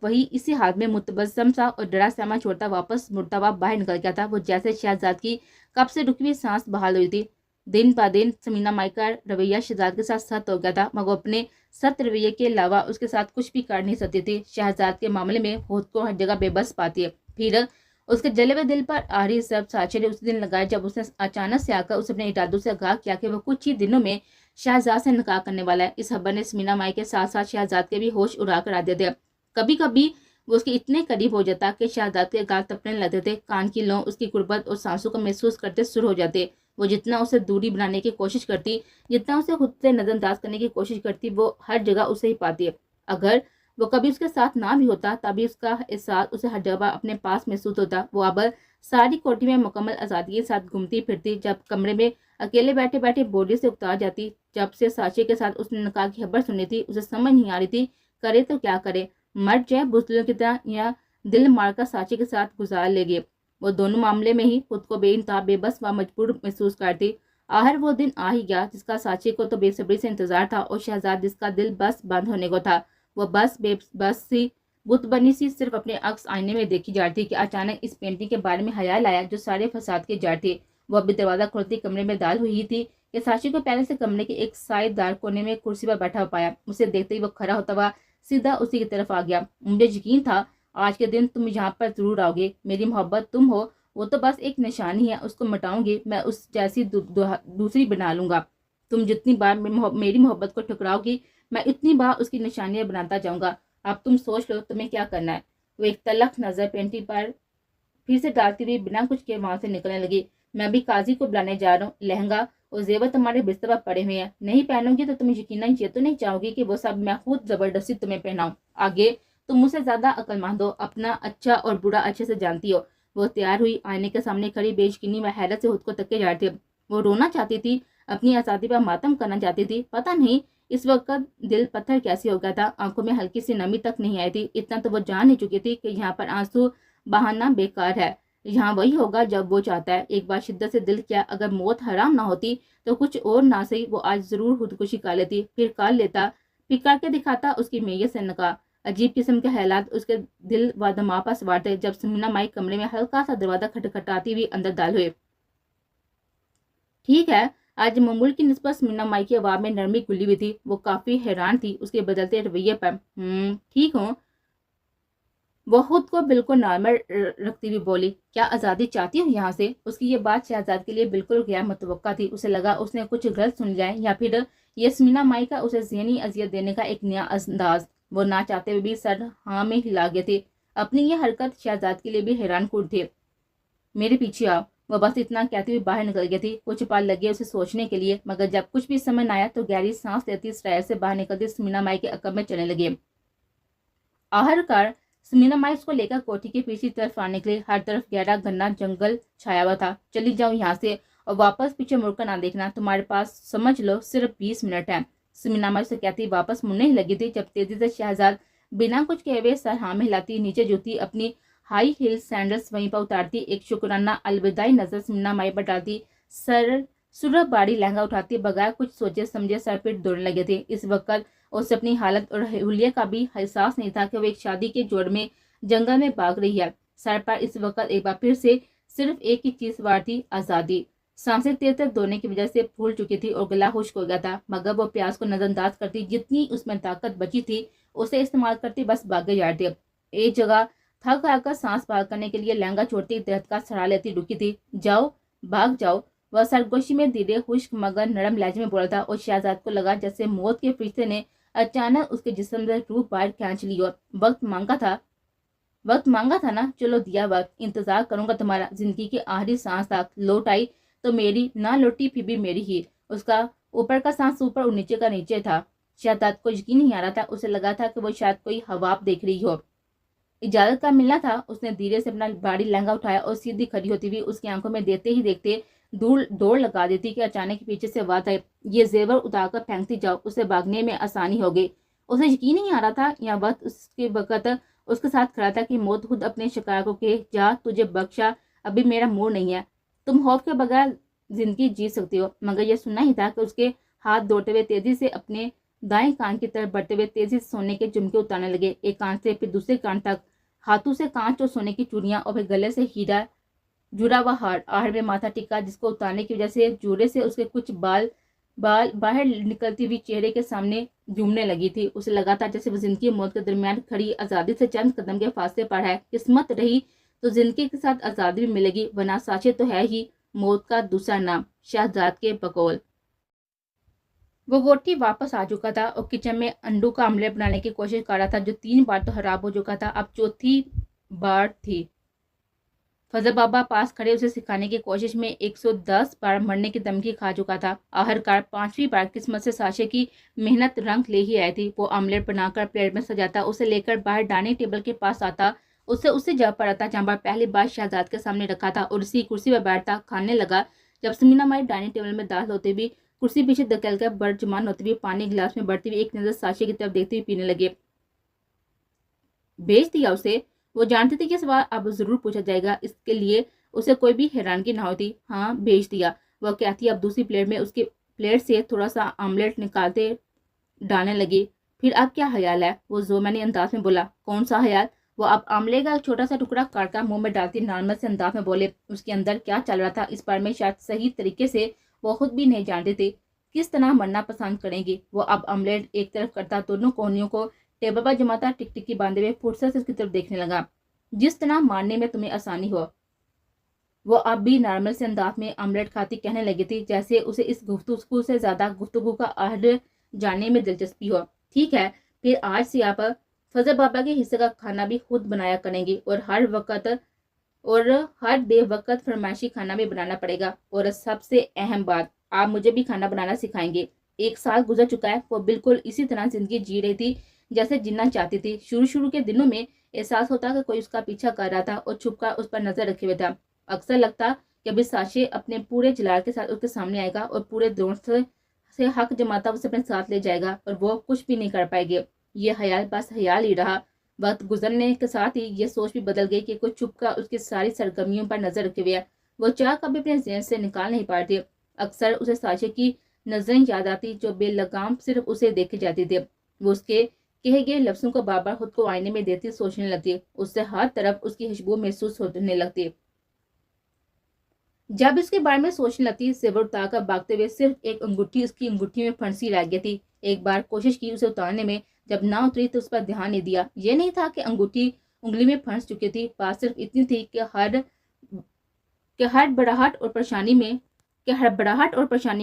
وہی اسی حال میں متبسم سا اور ڈرا سہما چھوڑتا واپس مڑتا ہوا باہر نکل گیا تھا۔ وہ جیسے شہزاد کی کب سے رکی ہوئی سانس بحال ہوئی تھی۔ دن با دن سمینا مائی کا رویہ شہزاد کے ساتھ سخت ہو گیا تھا، مگر وہ اپنے سخت رویے کے علاوہ اس کے ساتھ کچھ بھی کر نہیں سکتی تھی۔ شہزاد کے معاملے میں خود کو ہر جگہ بے بس پاتی ہے۔ پھر اس کے جلے ہوئے دل پر آہری سب سانچے نے اس دن لگائے جب اس نے اچانک سے آ کر اسے اپنے ارادوں سے آگاہ کیا کہ وہ کچھ ہی دنوں میں شہزاد سے نکاح کرنے والا ہے۔ اس خبر نے سمینا مائی کے ساتھ ساتھ شہزاد کے بھی ہوش اڑا کر آ دیتے۔ کبھی کبھی وہ اس کے اتنے قریب ہو جاتا کہ شہزاد کے گال تپنے لگتے تھے، کان کی لوں اس کی قربت اور سانسوں کو محسوس کرتے سر ہو جاتے۔ وہ جتنا اسے دوری بنانے کی کوشش کرتی، جتنا اسے خود سے نظر انداز کرنے کی کوشش کرتی، وہ ہر جگہ اسے ہی پاتی ہے۔ اگر وہ کبھی اس کے ساتھ نہ بھی ہوتا تبھی اس کا احساس اسے ہر جگہ اپنے پاس محسوس ہوتا۔ وہ اب ساری کوٹھی میں مکمل آزادی کے ساتھ گھومتی پھرتی، جب کمرے میں اکیلے بیٹھے بیٹھے بولی سے اکتا جاتی۔ جب سے سانچے کے ساتھ اس نے نکاح کی خبر سنی تھی، اسے سمجھ نہیں آ رہی تھی کرے تو کیا کرے، مر جائے بزدلوں کی طرح یا دل مار کر سانچے کے ساتھ گزار لے گئے۔ وہ دونوں معاملے میں ہی خود کو بے انتہا بے بس و مجبور محسوس کرتی۔ آخر وہ دن آ ہی گیا جس کا سانچے کو تو بے صبری سے انتظار تھا، اور شہزاد جس کا دل بس بند ہونے کو تھا۔ وہ بس بے بس سی بت بنی سی صرف اپنے عکس آئینے میں دیکھی جا رہی تھی کہ اچانک اس پینٹنگ کے بارے میں خیال آیا جو سارے فساد کی جڑ تھی۔ وہ ابھی دروازہ کھولتی کمرے میں دال ہوئی تھی کہ سانچے کو پہلے سے کمرے کے ایک سائے دار کونے میں کرسی پر بیٹھا پایا۔ اسے دیکھتے ہی وہ کھڑا ہوتا ہوا سیدھا اسی کی طرف آ گیا۔ مجھے یقین تھا آج کے دن تم یہاں پر ضرور آؤ گے۔ میری محبت تم ہو وہ تو بس ایک نشانی ہے، اس کو مٹاؤں گی میں اس جیسی دوسری بنا لوں گا۔ تم جتنی بار میری محبت کو ٹھکراؤ گی میں اتنی بار اس کی نشانیاں بناتا جاؤں گا۔ اب تم سوچ لو تمہیں کیا کرنا ہے۔ وہ ایک تلخ نظر پینٹنگ پر پھر سے ڈالتی ہوئی بنا کچھ کے وہاں سے نکلنے لگی۔ میں ابھی قاضی کو بلانے جا رہا ہوں۔ لہنگا اور زیور تمہارے بستر پر پڑے ہوئے ہیں، نہیں پہنو گی تو تمہیں یقیناً یہ تو نہیں چاہو گی کہ وہ سب میں خود زبردستی تمہیں پہناؤں۔ آگے تم مجھ سے زیادہ عقل مند ہو، اپنا اچھا اور برا اچھے سے جانتی ہو۔ وہ تیار ہوئی، آئینے کے سامنے کھڑی بے یقینی و حیرت سے خود کو تکے جا رہی تھی۔ وہ رونا چاہتی تھی، اپنی آزادی پر ماتم کرنا چاہتی تھی۔ پتہ نہیں اس وقت دل پتھر کیسے ہو گیا تھا، آنکھوں میں ہلکی سی نمی تک نہیں آئی تھی۔ اتنا تو وہ جان ہی چکی تھی کہ یہاں پر آنسو بہانا بیکار ہے، یہاں وہی ہوگا جب وہ چاہتا ہے۔ ایک بار شدت سے دل کیا اگر موت حرام نہ ہوتی تو کچھ اور نہ صحیح وہ آج ضرور خودکشی کر لیتی، پھر کر لیتا، پھر کر کے دکھاتا اس کی میت سے نکاح۔ عجیب قسم کے خیالات اس کے دل و دماغ پر سوار تھے جب سمینا مائی کمرے میں ہلکا سا دروازہ کھٹکھٹاتی ہوئی اندر داخل ہوئے۔ ٹھیک ہے، آج معمول کی نسبت سمینا مائی کی آواز میں نرمی گلی ہوئی تھی۔ وہ کافی حیران تھی اس کے بدلتے رویے پر۔ ٹھیک ہوں، وہ خود کو بالکل نارمل رکھتی ہوئی بولی۔ کیا آزادی چاہتی ہو یہاں سے؟ اس کی یہ بات شہزاد کے لیے بالکل غیر متوقع تھی۔ اسے لگا اس نے کچھ غلط سن لیا ہے یا پھر یہ سمینا مائی کا اسے ذہنی اذیت دینے کا ایک نیا انداز۔ وہ نہ چاہتے ہوئے بھی سر ہاں میں ہلا گئے تھے۔ اپنی یہ حرکت شہزاد کے لیے بھی حیران کن تھی۔ میرے پیچھے آؤ، وہ بس اتنا کہتی ہوئی باہر نکل گئی تھی۔ کچھ پل لگے اسے سوچنے کے لیے، مگر جب کچھ بھی سمجھ نہ آیا تو گہری سانس لیتی سرائر سے باہر نکلتی سمینا مائی کے عقب میں چلنے لگے۔ آخرکار سمینا مائی اس کو لے کر کوٹھی کے پیچھے طرف آنے نکلی۔ ہر طرف گہرا گھنا جنگل چھایا ہوا تھا۔ چلی جاؤ یہاں سے اور واپس پیچھے مڑ کر نہ دیکھنا، تمہارے پاس سمجھ لو صرف 20 منٹ ہیں۔ سمینا مائی سے کہتی واپس مڑنے ہی لگی تھی جب تیزی سے شہزاد بنا کچھ کہے ہوئے سر ہاں میں ہلاتی نیچے جوتی اپنی ہائی ہیل سینڈلز وہیں پر اتارتی، ایک شکرانہ الوداعی نظر سمینا مائی پر ڈالتی، سرخ باری لہنگا اٹھاتی، بغیر کچھ سوچے سمجھے سر پہ دوڑنے لگے تھے۔ اس وقت اسے اپنی حالت اور حلیے کا بھی احساس نہیں تھا کہ وہ ایک شادی کے جوڑ میں جنگل میں بھاگ رہی ہے۔ سر پر اس وقت ایک بار پھر سے صرف ایک ہی چیز سوار تھی، آزادی۔ سانسیں تیز تیز دوڑنے کی وجہ سے پھول چکی تھی اور گلا خشک ہو گیا تھا، مگر وہ پیاس کو نظر انداز کرتی، جتنی اس میں طاقت بچی تھی اسے استعمال کرتی بس بھاگے جا رہی تھی۔ ایک جگہ تھک ہار کر سانس بھاگ کرنے کے لیے لہنگا چھوڑتی درخت کا سہارا لیتی رکی تھی۔ جاؤ، بھاگ جاؤ، وہ سرگوشی میں دھیرے خشک مگر نرم لہجے میں بولا تھا، اور شہزاد کو لگا جیسے موت کے فرشتے نے اچانک اس کے جسم سے روح باہر کھینچ لی ہو۔ وقت مانگا تھا نا، چلو دیا وقت، انتظار کروں گا تمہارا زندگی کی آخری سانس تک۔ لوٹ آئی تو میری، نہ لوٹی پھر بھی میری ہی۔ اس کا اوپر کا سانس اوپر اور نیچے کا نیچے تھا۔ شہزاد کو یقین نہیں آ رہا تھا، اسے لگا تھا کہ وہ شاید کوئی خواب دیکھ رہی ہو۔ इजाजत का मिलना था। उसने धीरे से अपना भारी लहंगा उठाया और सीधी खड़ी होती हुई उसकी आंखों में देखते ही देखते दौड़ लगा देती कि अचानक पीछे से आवाज आई, ये जेवर उतार कर फेंकती जाओ, उसे भागने में आसानी होगी। उसे यकीन नहीं आ रहा था यह वक्त उसके वक्त उसके साथ खड़ा था कि मौत खुद अपने शिकार को कहे, जा तुझे बख्शा, अभी मेरा मूड नहीं है, तुम खौफ के बगैर जिंदगी जी सकती हो। मगर यह सुनना ही था कि उसके हाथ दौड़ते हुए तेजी से अपने दाएं कान की तरफ बढ़ते हुए तेजी से सोने के झुमके उतारने लगे, एक कान से फिर दूसरे कान तक। हाथों से कांच और सोने की चूड़ियां और फिर गले से हीरा जुड़ा हुआ हार, आहर में माथा टिका, जिसको उतारने की वजह से जोरे से उसके कुछ बाल बाल बाहर निकलती हुई चेहरे के सामने झूमने लगी थी। उसे लगा था जैसे वो जिंदगी और मौत के दरमियान खड़ी आजादी से चंद कदम के फासले पर है। किस्मत रही तो जिंदगी के साथ आजादी भी मिलेगी, वरना साचे तो है ही मौत का दूसरा नाम, शहजाद के बकौल। वो गोटी वापस आ चुका था और किचन में अंडों का आमलेट बनाने की कोशिश कर रहा था, जो 3 बार तो खराब हो चुका था, अब चौथी बार थी। फजल बाबा पास खड़े उसे सिखाने की कोशिश में 110 बार मरने की धमकी खा चुका था। आखिरकार 5वीं बार किस्मत से साशे की मेहनत रंग ले ही आई थी। वो आमलेट बनाकर प्लेट में सजाता, उसे लेकर बाहर डाइनिंग टेबल के पास आता, उसे जा पड़ता जहाँ पर पहली बार शहजाद के सामने रखा था और उसी कुर्सी पर बैठता, खाने लगा। जब समीना माई डाइनिंग टेबल में दाखिल होते भी कुर्सी पीछे धकेल कर बर्जमान होते हुए पानी गिलास में बढ़ती हुई एक नजर साशे की तरफ देखते हुए पीने लगे। भेज दिया उसे। वो जानते थे कि सवाल अब जरूर पूछा जाएगा, इसके लिए उसे कोई भी हैरानगी ना होती। हाँ भेज दिया, वह कहती। अब दूसरी प्लेट में उसके प्लेट से थोड़ा सा आमलेट निकालते डालने लगी। फिर अब क्या ख्याल है, वो जोमानी अंदाज में बोला। कौन सा ख्याल? वो अब आमले का एक छोटा सा टुकड़ा काटकर मुंह में डालती नॉर्मल से अंदाज में बोले। उसके अंदर क्या चल रहा था इस बार में शायद सही तरीके से वो खुद भी नहीं जानते थे। किस तरह मरना पसंद करेंगे। वो अब आमलेट एक तरफ करता, दोनों कोहनियों को टेबल पर जमाता, टिकटिकी बांधे हुए फुर्सत से उसकी तरफ देखने लगा। जिस तरह मारने में तुम्हें आसानी हो। वो अब भी नॉर्मल से अंदाज में आमलेट खाती कहने लगी थी, जैसे उसे इस गुफ्तगू से ज्यादा गुफ्तगू का आहद जानने में दिलचस्पी हो। ठीक है, फिर आज से आप फजल बाबा के हिस्से का खाना भी खुद बनाया करेंगी और हर बेवक्त फरमाइशी खाना भी बनाना पड़ेगा। और सबसे अहम बात, आप मुझे भी खाना बनाना सिखाएंगे। 1 साल गुजर चुका है, वो बिल्कुल इसी तरह जिंदगी जी रही थी जैसे जीना चाहती थी। शुरू के दिनों में एहसास होता कि कोई उसका पीछा कर रहा था और छुपकर उस पर नजर रखे हुए था। अक्सर लगता कि अभी साशे अपने पूरे जलाल के साथ उसके सामने आएगा और पूरे दौड़ से हक जमाता उसे अपने साथ ले जाएगा और वो कुछ भी नहीं कर पाएंगे। ये ख्याल बस ख्याल ही रहा। वक्त गुजरने के साथ ही ये सोच भी बदल गई कि कोई छुपकर उसकी सारी सरगर्मियों पर नजर रखे हुए है। वो चाह कभी अपने ज़हन से निकाल नहीं पा रही थी। अक्सर उसे साशे की नजरें याद आती जो बेलगाम सिर्फ उसे देखे जाती थी। वो उसके कहे गए लफ्जों को बार बार खुद को आईने में देती सोचने लगती। उससे हर तरफ उसकी खुशबू महसूस होने लगती। जब इसके बारे में सोचने लगती, जेवर उतारकर भागते हुए सिर्फ एक अंगूठी उसकी अंगूठी में फंसी रह गई थी। एक बार कोशिश की उसे उतारने में, जब ना उतरी तो उस पर ध्यान नहीं दिया। ये नहीं था कि अंगूठी उंगली में फंस चुकी थी, बात सिर्फ इतनी थी कि हड़बड़ाहट और परेशानी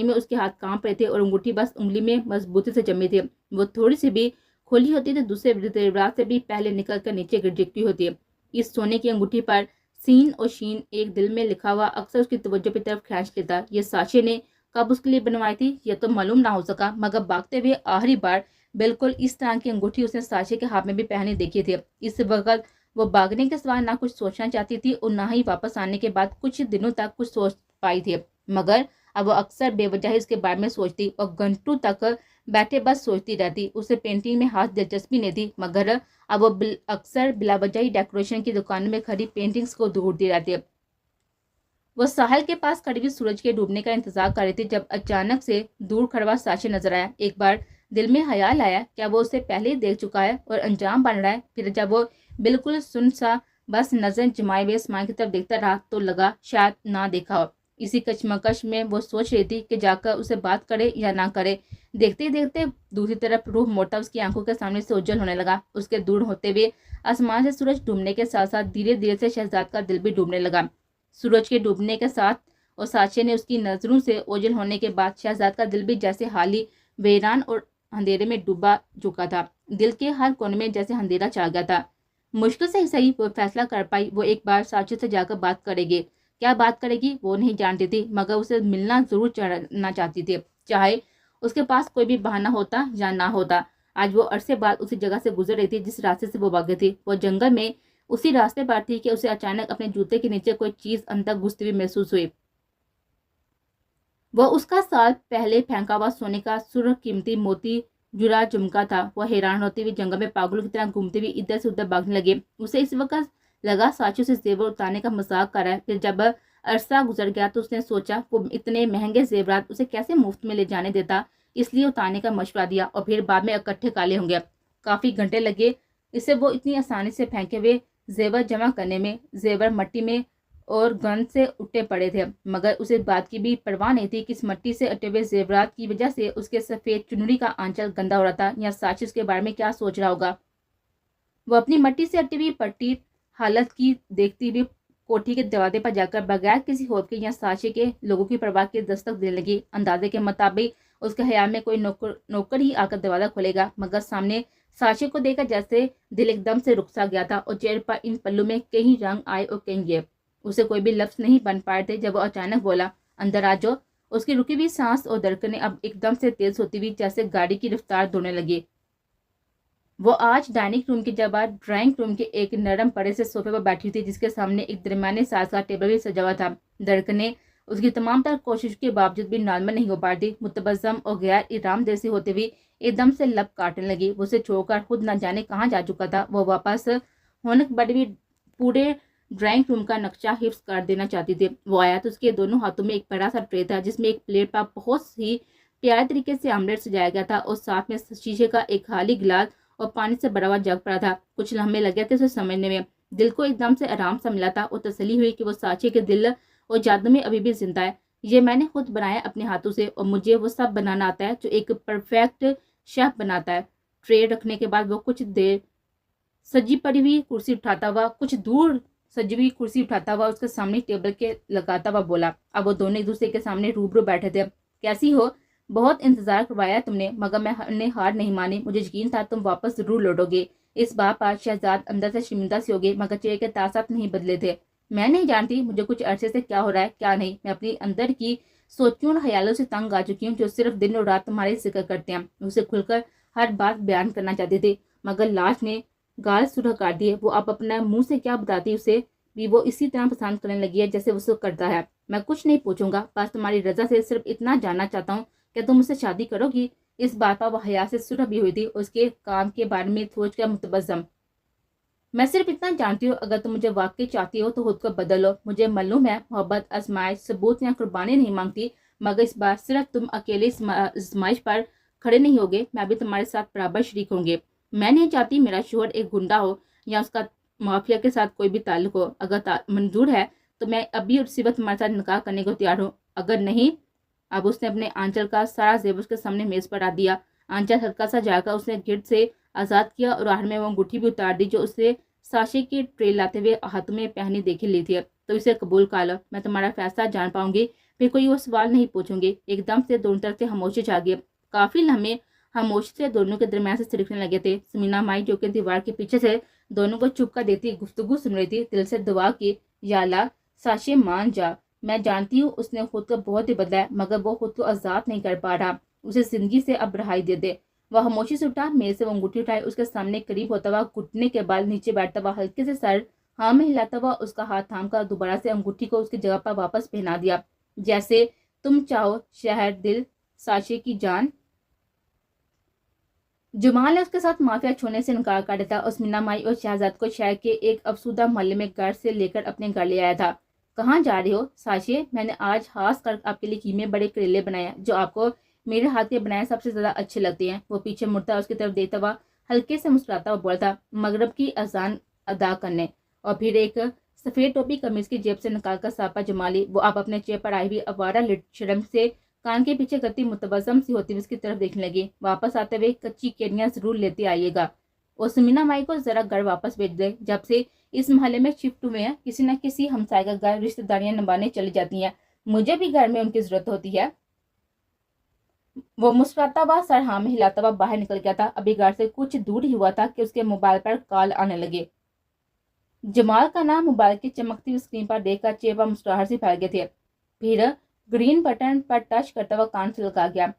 में उसके हाथ कांप रहे थे और अंगूठी बस उंगली में मजबूती से जमी थी। वो थोड़ी सी भी खोली होती तो दूसरे जेवरात से भी पहले निकल कर नीचे गिर गिरती होती है। इस सोने की अंगूठी पर सीन और शीन एक दिल में लिखा हुआ अक्सर उसकी तवज्जो की तरफ खींच लेता। ये साशे ने कब उसके लिए बनवाई थी यह तो मालूम ना हो सका, मगर भागते हुए आखिरी बार बिल्कुल इस तरह की अंगूठी उसने साशे के हाथ में भी पहनी देखी थी। इस वक्त वो भागने के सिवा ना कुछ सोचना चाहती थी और ना ही वापस आने के बाद कुछ दिनों तक कुछ सोच पाई थी। मगर अब वो अक्सर बेवजह उसके बारे में सोचती और घंटों तक बैठे बस सोचती रहती। उसे पेंटिंग में हाथ दिलचस्पी नहीं थी, मगर अब वो अक्सर बिलावजह डेकोरेशन की दुकान में खड़ी पेंटिंग्स को ढूंढती रहती। वो साहिल के पास खड़ी हुई सूरज के डूबने का इंतजार कर रही थी जब अचानक से दूर खड़ा साशे नजर आया। एक बार दिल में ख्याल आया क्या वो उसे पहले ही देख चुका है और अंजाम बन रहा है। फिर जब वो बिल्कुल सुन सा बस नजर जमाए हुए आसमान की तरफ देखता रहा तो लगा शायद ना देखा हो। इसी कचमकश में वो सोच रही थी कि जाकर उसे बात करे या ना करे। देखते ही देखते दूसरी तरफ रूह मोटा उसकी आंखों के सामने से उज्जवल होने लगा। उसके दूर होते हुए आसमान से सूरज डूबने के साथ साथ धीरे धीरे से शहजाद का दिल भी डूबने लगा। सूरज के डूबने के साथ और साशे ने उसकी नजरों से ओझल होने के बाद शहजाद का दिल भी जैसे हाली वीरान और अंधेरे में डूबा चुका था। दिल के हर कोने में जैसे अंधेरा छा गया था। मुश्किल से ही सही वो फैसला कर पाई वो एक बार साशे से जाकर बात करेगी। क्या बात करेगी वो नहीं जानती थी, मगर उसे मिलना जरूर चाहना चाहती थी, चाहे उसके पास कोई भी बहाना होता या ना होता। आज वो अरसे बाद उसी जगह से गुजर रही थी जिस रास्ते से वो भागी थी। वो जंगल में उसी रास्ते पर थी कि उसे अचानक अपने जूते के नीचे कोई चीज अंदर घुसती हुई महसूस हुई। वह उसका साल पहले फेंका हुआ सोने का सुर्ख कीमती मोती जुरा झुमका था। वह हैरान होती हुई जंगल में पागलों की तरह घूमते हुए इधर से उधर भागने लगे। उसे इस वक्त लगा साक्षी से जेवर उतारने का मजाक कर रहा है। फिर जब अरसा गुजर गया तो उसने सोचा वो इतने महंगे जेवरात उसे कैसे मुफ्त में ले जाने देता, इसलिए उतारने का मशवरा दिया और फिर बाद में इकट्ठे काले होंगे। काफी घंटे लगे इसे वो इतनी आसानी से फेंके हुए जेवर जमा करने में। जेवर मट्टी में और गंद से उठे पड़े थे, मगर उसे बात की भी परवाह नहीं थी कि इस मट्टी से अटे हुए जेवरात की वजह से उसके सफेद चुनरी का आंचल गंदा हो रहा था, या साक्षी उसके बारे में क्या सोच रहा होगा। वो अपनी मट्टी से अटी हुई पट्टी हालत की देखती हुई कोठी के दरवाजे पर जाकर बगैर किसी होप के या साक्षी के लोगों की परवाह के दस्तक देने लगी। अंदाजे के मुताबिक उसके ख्याल में कोई नौकर ही आकर दरवाजा खोलेगा, मगर सामने साक्षी को देखकर जैसे दिल एकदम से रुक सा गया था और चेहरे पर इन पल्लू में कहीं रंग आए और कहीं ये। उसे कोई भी लफ्ज नहीं बन पाए थे जब वो अचानक बोला, अंदर आ जाओ। उसकी रुकी हुई सांस और धड़कनें अब एकदम से तेज होती हुई जैसे गाड़ी की रफ्तार दौड़ने लगी। वो आज डाइनिंग रूम की जगह ड्राइंग रूम के एक नरम पड़े से सोफे पर बैठी थी, जिसके सामने एक दरमियाने साइज का टेबल भी सजा हुआ था। धड़कनें उसकी तमाम तर कोशिश के बावजूद भी नॉर्मल नहीं हो पा रही। मुतबस्सम और गैर इराम जैसी होते हुए एकदम से लब काटने लगी। वो उसे छोड़कर खुद न जाने कहाँ जा चुका था। वो वापस होनक बड़ी हुई पूरे ड्राइंग रूम का नक्शा हिफ्स कर देना चाहती थी। वो आया तो उसके दोनों हाथों में एक बड़ा सा ट्रे था, जिसमें एक प्लेट पर बहुत ही प्यारे तरीके से आमलेट सजाया गया था और साथ में शीशे का एक खाली गिलास और पानी से भरा हुआ जग पड़ा था। कुछ लम्हे लगे थे उसे समझने में। दिल को एकदम से आराम सा मिला था और तसल्ली हुई कि वो साक्षी के दिल और जादू में अभी भी जिंदा है। ये मैंने खुद बनाया अपने हाथों से और मुझे वो सब बनाना आता है जो एक परफेक्ट शेफ बनाता है। ट्रे रखने के बाद वो कुछ देर सजी पड़ी हुई कुर्सी उठाता हुआ उसके सामने टेबल के लगाता हुआ बोला। अब वो दोनों एक दूसरे के सामने रूबरू बैठे थे। कैसी हो? बहुत इंतजार करवाया तुमने, मगर मैंने हार नहीं मानी। मुझे यकीन था तुम वापस जरूर लौटोगे। इस बात पर शहजाद अंदर से शर्मिंदा से हो गए, मगर चेहरे के तासत नहीं बदले थे। मैं नहीं जानती मुझे कुछ अरसे से क्या हो रहा है क्या नहीं। मैं अपनी अंदर की सोचों और ख्यालों से तंग आ चुकी हूँ, जो सिर्फ दिन और रात तुम्हारे जिक्र करते हैं। उसे खुलकर हर बात बयान करना चाहते थे, मगर लाश ने गाल सुलह कर दिए। वो अब अपने मुंह से क्या बताती उसे भी वो इसी तरह पसंद करने लगी है जैसे उसको करता है। मैं कुछ नहीं पूछूंगा, बस तुम्हारी रजा से सिर्फ इतना जानना चाहता हूँ, क्या तुम मुझसे शादी करोगी? इस बात पर वह हया से सुरह भी हुई थी। उसके काम के बारे में सोच कर मुतबस्सम। मैं सिर्फ इतना जानती हूँ, अगर तुम मुझे वाकई चाहती हो तो खुद को बदलो। मुझे मालूम है मोहब्बत आजमाइश सबूत या कुर्बानी नहीं मांगती, मगर इस बार सिर्फ तुम अकेले इस आजमाइश पर खड़े नहीं होगे, मैं भी तुम्हारे साथ बराबर शरीक होंगे। मैं नहीं चाहती मेरा शोहर एक गुंडा हो या उसका माफिया के साथ कोई भी ताल्लुक हो। अगर मंजूर है तो मैं अभी उसी वक्त तुम्हारे साथ निकाह करने को तैयार हूँ, अगर नहीं। अब उसने अपने आंचल का सारा जेब उसके सामने मेज पर रख दिया। आंचल हल्का सा जाकर उसने गिर्द से आजाद किया और आखिर में वो अंगूठी भी उतार दी जो उसे साशे की ट्रे लाते हुए हाथों में पहनी देखी ली थी। तो इसे कबूल कर लो, मैं तुम्हारा फैसला जान पाऊंगी, फिर कोई वो सवाल नहीं पूछूंगी। एकदम से दोनों तरफ से खामोशी छा गई। काफी लम्हे खामोशी से दोनों के दरमियान से सिरकने लगे थे। समीना माई जो कि दीवार के पीछे से दोनों को चुप कर देती गुफ्तगू सुन रही थी, दिल से दुआ की, या अल्लाह साशे मान जा। मैं जानती हूँ उसने खुद को बहुत ही बदला है, मगर वो खुद को आजाद नहीं कर पा रहा। उसे जिंदगी से अब रहाई दे दे। वह खामोशी से उठा, मेज से वो अंगूठी उठाए, उसके सामने करीब होता हुआ, घुटने के बाल नीचे बैठता हुआ, हल्के से सर हाँ में हिलाता हुआ उसका हाथ थाम कर दोबारा से अंगूठी को उसकी जगह पर वापस पहना दिया। जैसे तुम चाहो शहर दिल साशे की जान। जुमाल ने उसके साथ माफिया छोड़ने से इनकार कर दिया। उस्मिना माई और शहजाद को शहर के एक अफसुदा मोहल्ले में घर से लेकर अपने घर ले आया था। कहाँ जा रहे हो साशे? मैंने आज खास कर आपके लिए कीमे बड़े करेले बनाए जो आपको मेरे हाथ के बनाए सबसे ज्यादा अच्छे लगते हैं। वो पीछे मुड़ता उसकी तरफ देता हुआ हल्के से मुस्कुराता हुआ बोलता, मगरब की अजान अदा करने। और फिर एक सफेद टोपी कमीज की जेब से निकालकर सापा जमा ली। वो आप अपने चेहरे पर आई हुई अवारा शर्म से कान के पीछे करती मुतबस्सम सी होती हुई उसकी तरफ देखने लगी। वापस आते हुए कच्ची केनियां जरूर लेते आइएगा और समीना माई को जरा घर वापस भेज दे। जब से इस मोहल्ले में शिफ्ट हुए हैं, किसी न किसी हमसाय का घर रिश्तेदारियां निभाने चली जाती हैं। मुझे भी घर में उनकी जरूरत होती है। वो मुस्कुराता हुआ सर हाँ में हिलाता हुआ बाहर निकल गया था। अभी घर से कुछ दूर ही हुआ था कि उसके मोबाइल पर कॉल आने लगे। जमाल का नाम मोबाइल की चमकती हुई स्क्रीन पर देखकर चेहरे पर मुस्कुराहट से फैल गए थे। फिर ग्रीन बटन पर टच करता हुआ कान से लगा गया।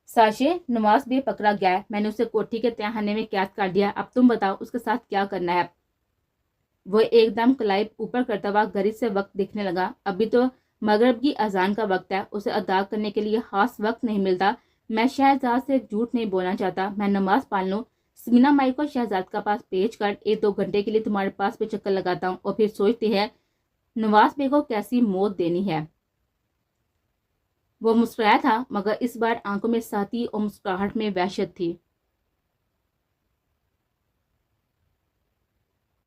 साशे, नवाज भी पकड़ा गया है। मैंने उसे कोठी के तहखाने में कैद कर दिया। अब तुम बताओ उसके साथ क्या करना है। وہ ایک دم کلائب اوپر کرتا ہوا گھڑی سے وقت دیکھنے لگا. ابھی تو مغرب کی اذان کا وقت ہے. اسے ادا کرنے کے لیے خاص وقت نہیں ملتا. میں شہزاد سے جھوٹ نہیں بولنا چاہتا. میں نماز پڑھ لوں. سمینا مائی کو شہزاد کا پاس بھیج کر 1-2 گھنٹے کے لیے تمہارے پاس پہ چکر لگاتا ہوں اور پھر سوچتی ہے نواز بے کو کیسی موت دینی ہے. وہ مسکرایا تھا مگر اس بار آنکھوں میں ساتی اور مسکراہٹ میں وحشت تھی.